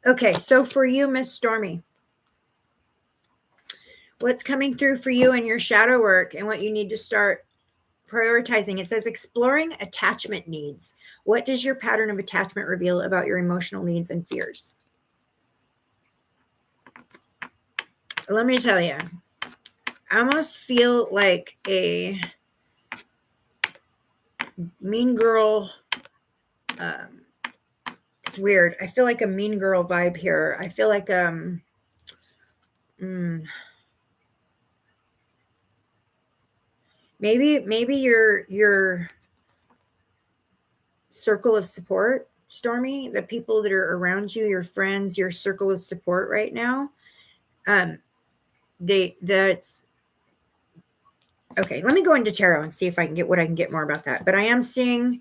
Okay, so for you, Miss Stormy, what's coming through for you in your shadow work and what you need to start prioritizing? It says exploring attachment needs. What does your pattern of attachment reveal about your emotional needs and fears? let me tell you, I almost feel like a mean girl. It's weird. I feel like a mean girl vibe here. I feel like maybe your circle of support, Stormy, the people that are around you, your friends, your circle of support right now, that's okay. Let me go into tarot and see if I can get more about that. But I'm seeing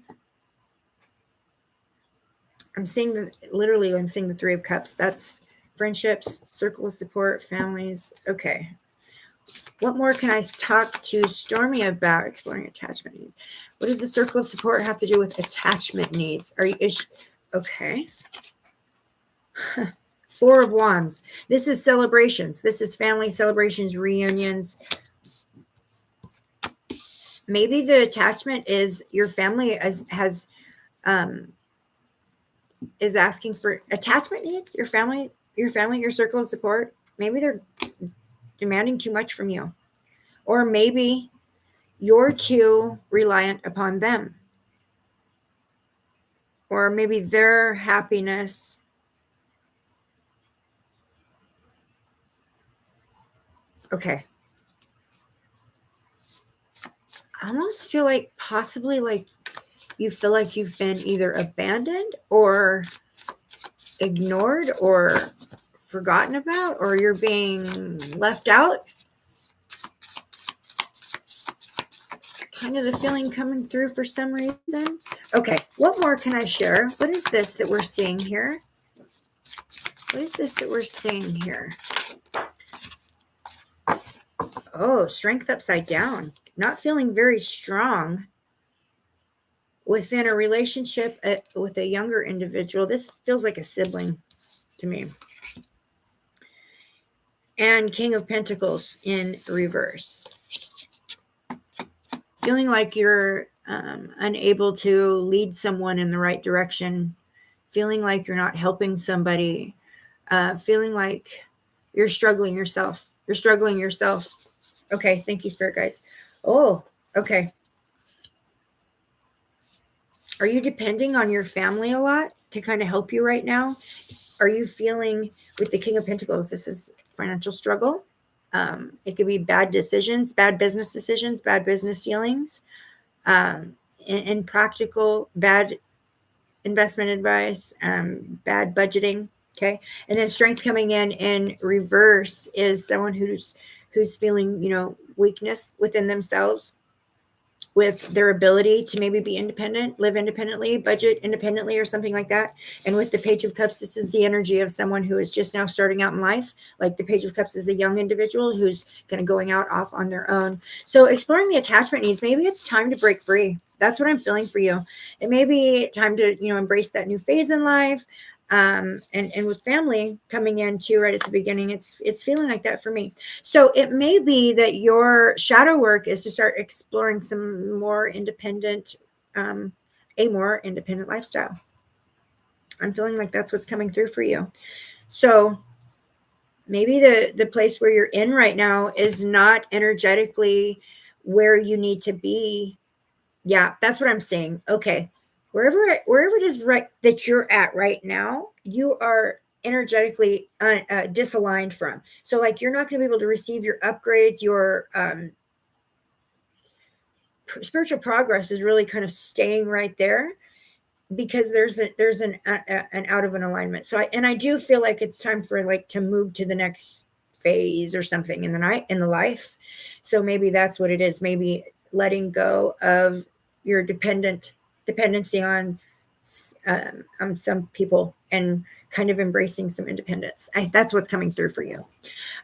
I'm seeing the Three of Cups. That's friendships, circle of support, families. Okay. What more can I talk to Stormy about? Exploring attachment needs. What does the circle of support have to do with attachment needs? Okay. Four of Wands. This is celebrations. This is family celebrations, reunions. Maybe the attachment is your family is asking for attachment needs. Your family, your circle of support. Maybe they're demanding too much from you, or maybe you're too reliant upon them, or maybe their happiness. Okay. I almost feel like possibly like you feel like you've been either abandoned or ignored or forgotten about, or you're being left out. Kind of the feeling coming through for some reason. Okay, what more can I share? What is this that we're seeing here? What is this that we're seeing here? Oh, strength upside down. Not feeling very strong within a relationship with a younger individual. This feels like a sibling to me. And King of Pentacles in reverse. Feeling like you're unable to lead someone in the right direction. Feeling like you're not helping somebody. Feeling like you're struggling yourself. Okay, thank you, Spirit Guides. Oh, okay. Are you depending on your family a lot to kind of help you right now? Are you feeling with the King of Pentacles, this is financial struggle. It could be bad decisions, bad business decisions, bad business dealings, impractical, bad investment advice, bad budgeting. Okay. And then strength coming in reverse is someone who's feeling, weakness within themselves, with their ability to maybe be independent, live independently, budget independently, or something like that. And with the Page of Cups, this is the energy of someone who is just now starting out in life. Like the Page of Cups is a young individual who's kind of going out off on their own. So exploring the attachment needs, maybe it's time to break free. That's what I'm feeling for you. It may be time to, embrace that new phase in life. And with family coming in too, right at the beginning, it's feeling like that for me. So it may be that your shadow work is to start exploring some more independent, a more independent lifestyle. I'm feeling like that's what's coming through for you. So maybe the place where you're in right now is not energetically where you need to be. Yeah, that's what I'm saying. Okay. Wherever it is right that you're at right now, you are energetically disaligned from. So like you're not going to be able to receive your upgrades, your spiritual progress is really kind of staying right there, because there's an out of an alignment. So I do feel like it's time for like to move to the next phase or something in the life. So maybe that's what it is. Maybe letting go of your dependency on some people and kind of embracing some independence. That's what's coming through for you.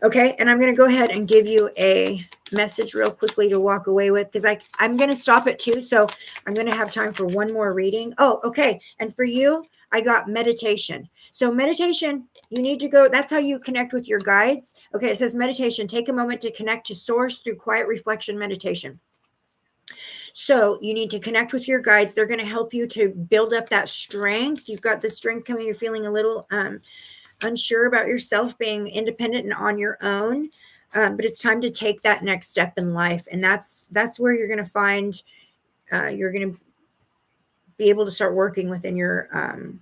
Okay. And I'm going to go ahead and give you a message real quickly to walk away with, because I'm going to stop it too. So I'm going to have time for one more reading. Oh, okay. And for you, I got meditation. So meditation, you need to go. That's how you connect with your guides. Okay. It says meditation. Take a moment to connect to source through quiet reflection meditation. So you need to connect with your guides. They're going to help you to build up that strength. You've got the strength coming. You're feeling a little unsure about yourself, being independent and on your own. But it's time to take that next step in life. And that's where you're going to find, you're going to be able to start working within your own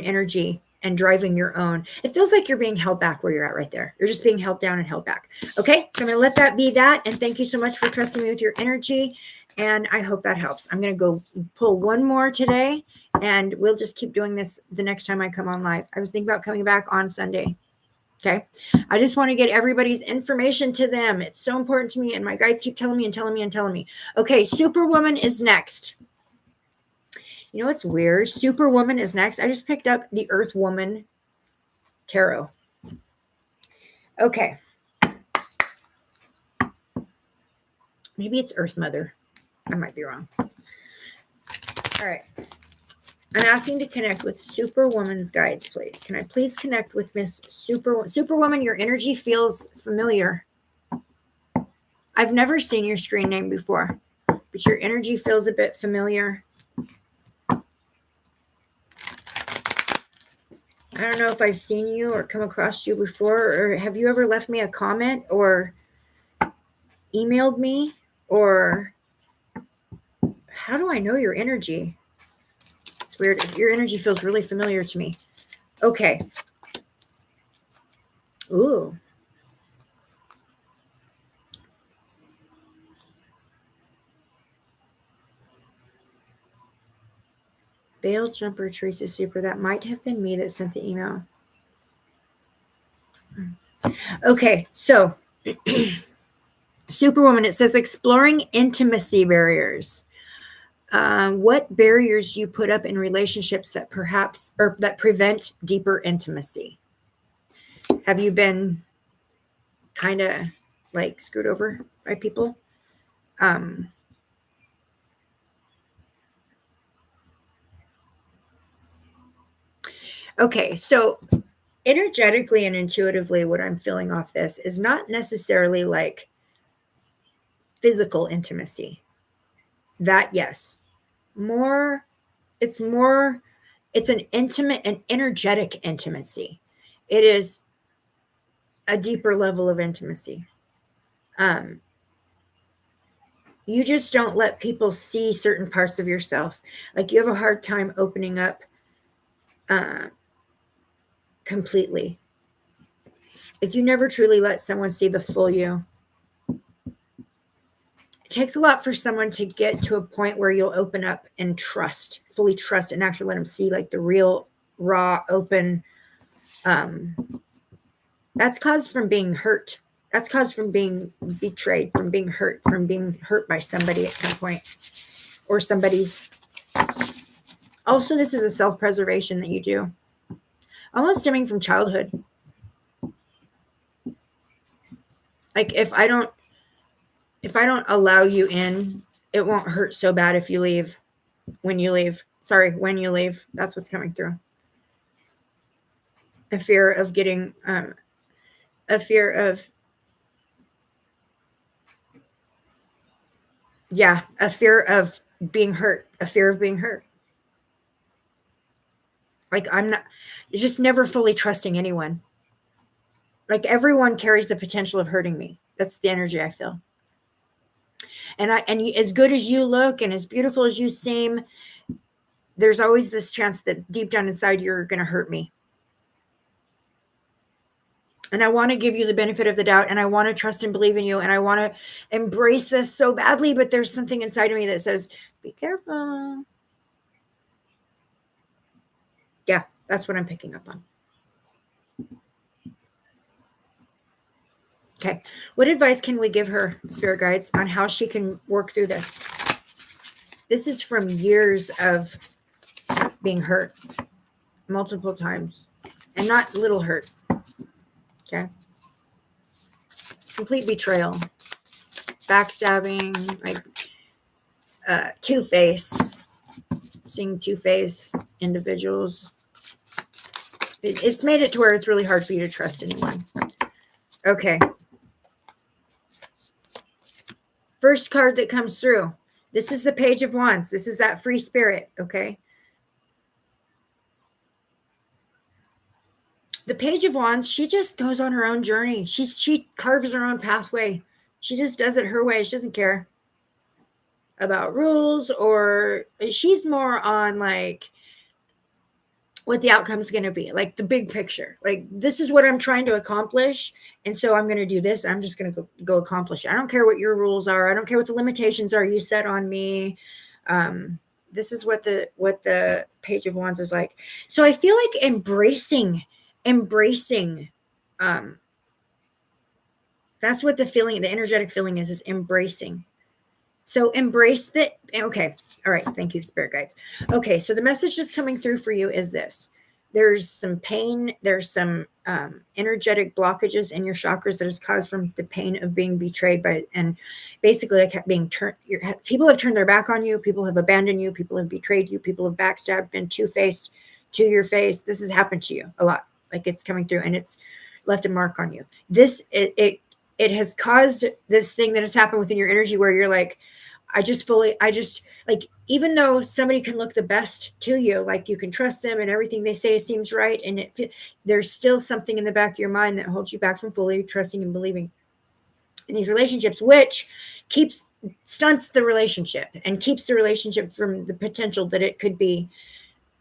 energy and driving your own. It feels like you're being held back where you're at right there. You're just being held down and held back. Okay, so I'm going to let that be that. And thank you so much for trusting me with your energy. And I hope that helps. I'm going to go pull one more today, and we'll just keep doing this the next time I come on live. I was thinking about coming back on Sunday. Okay, I just want to get everybody's information to them. It's so important to me, and my guides keep telling me and telling me and telling me. Okay, Superwoman is next. You know what's weird? Superwoman is next. I just picked up the Earth Woman Tarot. Okay. Maybe it's Earth Mother. I might be wrong. All right. I'm asking to connect with Superwoman's guides, please. Can I please connect with Miss Superwoman? Your energy feels familiar. I've never seen your screen name before, but your energy feels a bit familiar. I don't know if I've seen you or come across you before, or have you ever left me a comment or emailed me, or how do I know your energy? It's weird. Your energy feels really familiar to me. Okay. Ooh. Bail Jumper, Teresa Super. That might have been me that sent the email. Okay, so Superwoman, it says exploring intimacy barriers. What barriers do you put up in relationships that perhaps, or that prevent deeper intimacy? Have you been kind of like screwed over by people? Okay, so energetically and intuitively, what I'm feeling off this is not necessarily like physical intimacy. That, yes. It's an intimate and energetic intimacy. It is a deeper level of intimacy. You just don't let people see certain parts of yourself. Like you have a hard time opening up completely. Like you never truly let someone see the full you. It takes a lot for someone to get to a point where you'll open up and trust, fully trust, and actually let them see like the real, raw, open. That's caused from being hurt. That's caused from being betrayed, from being hurt by somebody at some point, or somebody's. Also, this is a self-preservation that you do, almost stemming from childhood. Like if I don't allow you in, it won't hurt so bad if you leave. When you leave. That's what's coming through. A fear of getting, a fear of being hurt, Like you're just never fully trusting anyone. Like everyone carries the potential of hurting me. That's the energy I feel. And as good as you look and as beautiful as you seem, there's always this chance that deep down inside you're going to hurt me. And I want to give you the benefit of the doubt, and I want to trust and believe in you, and I want to embrace this so badly, but there's something inside of me that says, be careful. Yeah, that's what I'm picking up on. Okay. What advice can we give her, spirit guides, on how she can work through this? This is from years of being hurt multiple times, and not little hurt. Okay. Complete betrayal, backstabbing, like two-face, seeing two-face individuals. It's made it to where it's really hard for you to trust anyone. Okay. First card that comes through. This is the Page of Wands. This is that free spirit, okay? the Page of Wands, she just goes on her own journey. She carves her own pathway. She just does it her way. She doesn't care about rules, or she's more on like what the outcome is going to be, like the big picture. Like, this is what I'm trying to accomplish, and so I'm going to do this. I'm just going to go accomplish it. I don't care what your rules are. I don't care what the limitations are you set on me. This is what the Page of Wands is like. So I feel like embracing. That's what the energetic feeling is embracing. So embrace the, okay. All right. Thank you, Spirit Guides. Okay. So the message that's coming through for you is this. There's some pain. There's some energetic blockages in your chakras that is caused from the pain of being betrayed by, and basically like being turned. People have turned their back on you. People have abandoned you. People have betrayed you. People have backstabbed, been two-faced to your face. This has happened to you a lot. Like, it's coming through and it's left a mark on you. It has caused this thing that has happened within your energy where you're like, even though somebody can look the best to you, like you can trust them and everything they say seems right, and there's still something in the back of your mind that holds you back from fully trusting and believing in these relationships, which stunts the relationship and keeps the relationship from the potential that it could be.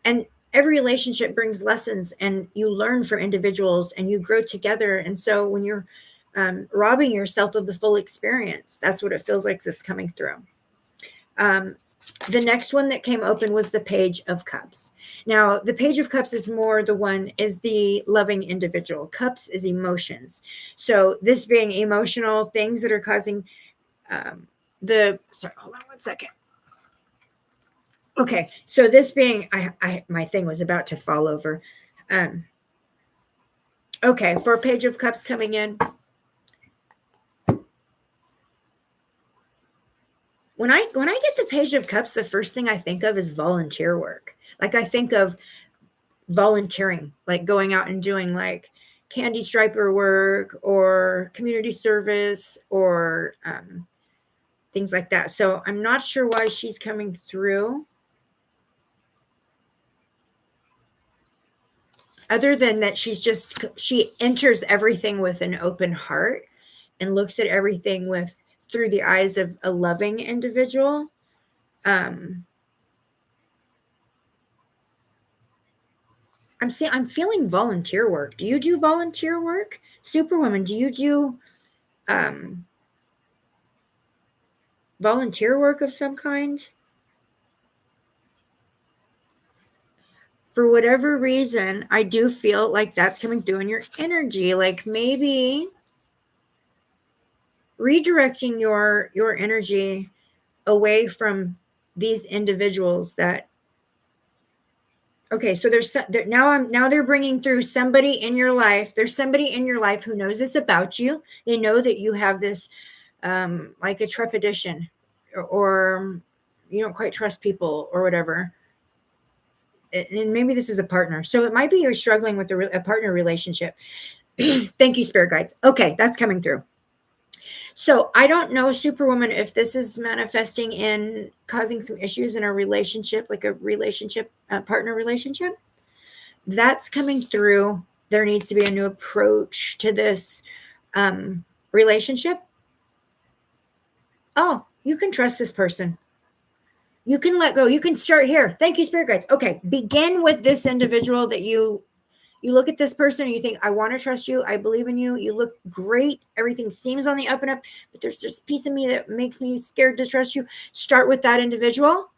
And every relationship brings lessons, and you learn from individuals and you grow together. And so when you're robbing yourself of the full experience, that's what it feels like this coming through. The next one that came open was the Page of Cups. Now, the Page of Cups is the loving individual. Cups is emotions. So this being emotional things that are causing sorry, hold on one second. Okay, so this being, my thing was about to fall over. Okay, for Page of Cups coming in. When I get the Page of Cups, the first thing I think of is volunteer work. Like, I think of volunteering, like going out and doing like candy striper work or community service or things like that. So I'm not sure why she's coming through, other than that she enters everything with an open heart and looks at everything through the eyes of a loving individual. I'm feeling volunteer work. Do you do volunteer work? Superwoman, do you do volunteer work of some kind? For whatever reason, I do feel like that's coming through in your energy. Like, maybe redirecting your energy away from these individuals that, okay, so now they're bringing through somebody in your life. There's somebody in your life who knows this about you. They know that you have this like a trepidation, or you don't quite trust people or whatever. And maybe this is a partner. So it might be you're struggling with a partner relationship. Thank you, Spirit Guides. Okay, that's coming through. So I don't know, Superwoman, if this is manifesting in causing some issues in a relationship, like a relationship, partner relationship. That's coming through. There needs to be a new approach to this relationship. Oh, you can trust this person. You can let go. You can start here. Thank you, Spirit Guides. Okay, begin with this individual that you look at this person and you think, I want to trust you. I believe in you. You look great. Everything seems on the up and up, but there's this piece of me that makes me scared to trust you. Start with that individual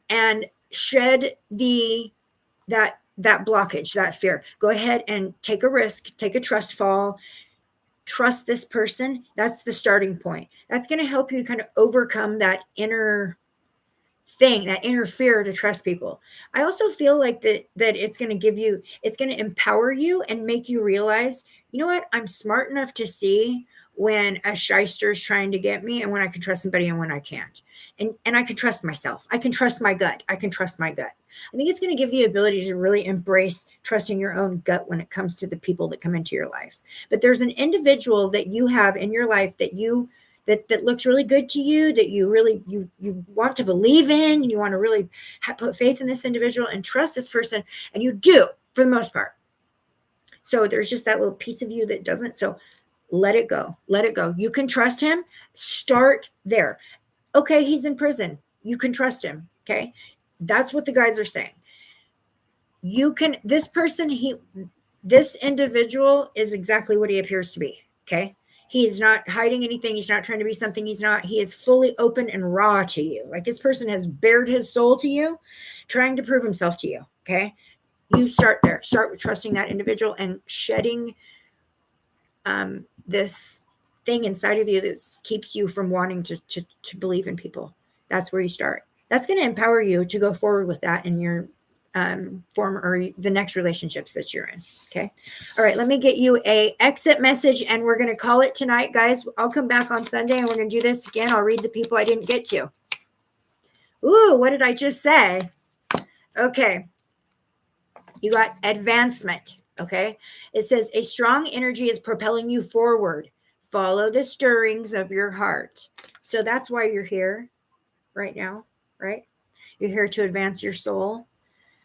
and shed that blockage, that fear. Go ahead and take a risk, take a trust fall. Trust this person. That's the starting point. That's going to help you to kind of overcome that inner thing, that inner fear to trust people. I also feel like that it's going to empower you and make you realize, you know what, I'm smart enough to see when a shyster is trying to get me, and when I can trust somebody and when I can't. And I can trust myself. I can trust my gut. I think it's going to give the ability to really embrace trusting your own gut when it comes to the people that come into your life. But there's an individual that you have in your life that looks really good to you, that you really you want to believe in, and you want to really put faith in this individual and trust this person, and you do for the most part. So there's just that little piece of you that doesn't. So let it go. Let it go. You can trust him. Start there. Okay, he's in prison. You can trust him. Okay. That's what the guys are saying. You can, this individual is exactly what he appears to be. Okay. He's not hiding anything. He's not trying to be something he's not. He is fully open and raw to you. Like this person has bared his soul to you, trying to prove himself to you. Okay. You start there. Start with trusting that individual and shedding this thing inside of you that keeps you from wanting to believe in people. That's where you start. That's going to empower you to go forward with that in your form or the next relationships that you're in. Okay. All right. Let me get you a exit message and we're going to call it tonight, guys. I'll come back on Sunday and we're going to do this again. I'll read the people I didn't get to. Ooh, what did I just say? Okay. You got advancement. Okay. It says a strong energy is propelling you forward. Follow the stirrings of your heart. So that's why you're here right now, right? You're here to advance your soul.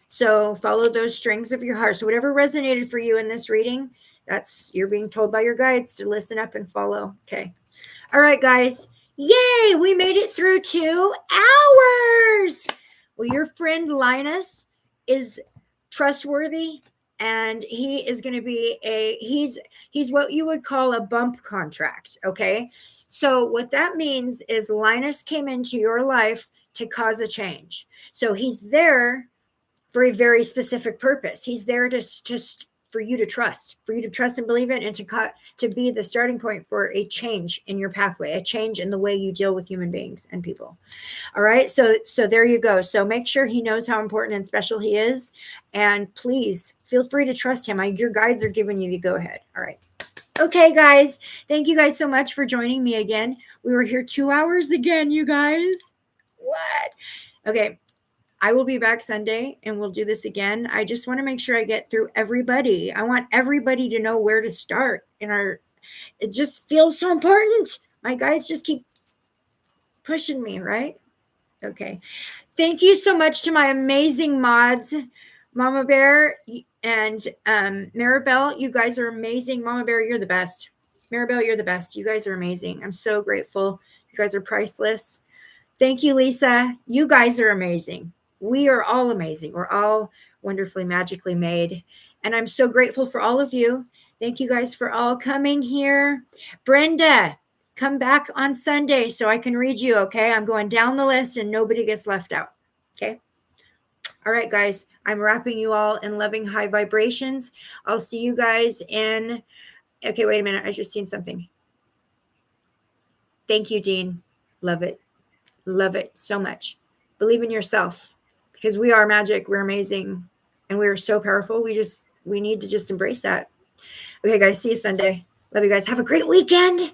So follow those strings of your heart. So whatever resonated for you in this reading, that's, you're being told by your guides to listen up and follow. Okay. All right, guys. Yay. We made it through 2 hours. Well, your friend Linus is trustworthy and he is going to be he's what you would call a bump contract. Okay. So what that means is Linus came into your life to cause a change. So he's there for a very specific purpose. He's there to just for you to trust and believe it, and to be the starting point for a change in your pathway, a change in the way you deal with human beings and people. All right. So there you go. So make sure he knows how important and special he is. And please feel free to trust him. Your guides are giving you the go ahead. All right. Okay, guys. Thank you guys so much for joining me again. We were here 2 hours again, you guys. What? Okay. I will be back Sunday and we'll do this again. I just want to make sure I get through everybody. I want everybody to know where to start it just feels so important. My guys just keep pushing me, right? Okay. Thank you so much to my amazing mods, Mama Bear and Maribel. You guys are amazing. Mama Bear, you're the best. Maribel, you're the best. You guys are amazing. I'm so grateful. You guys are priceless. Thank you, Lisa. You guys are amazing. We are all amazing. We're all wonderfully, magically made. And I'm so grateful for all of you. Thank you guys for all coming here. Brenda, come back on Sunday so I can read you, okay? I'm going down the list and nobody gets left out, okay? All right, guys. I'm wrapping you all in loving high vibrations. I'll see you guys in... Okay, wait a minute. I just seen something. Thank you, Dean. Love it. Love it so much. Believe in yourself because we are magic. We're amazing. And we are so powerful. We need to just embrace that. Okay, guys. See you Sunday. Love you guys. Have a great weekend.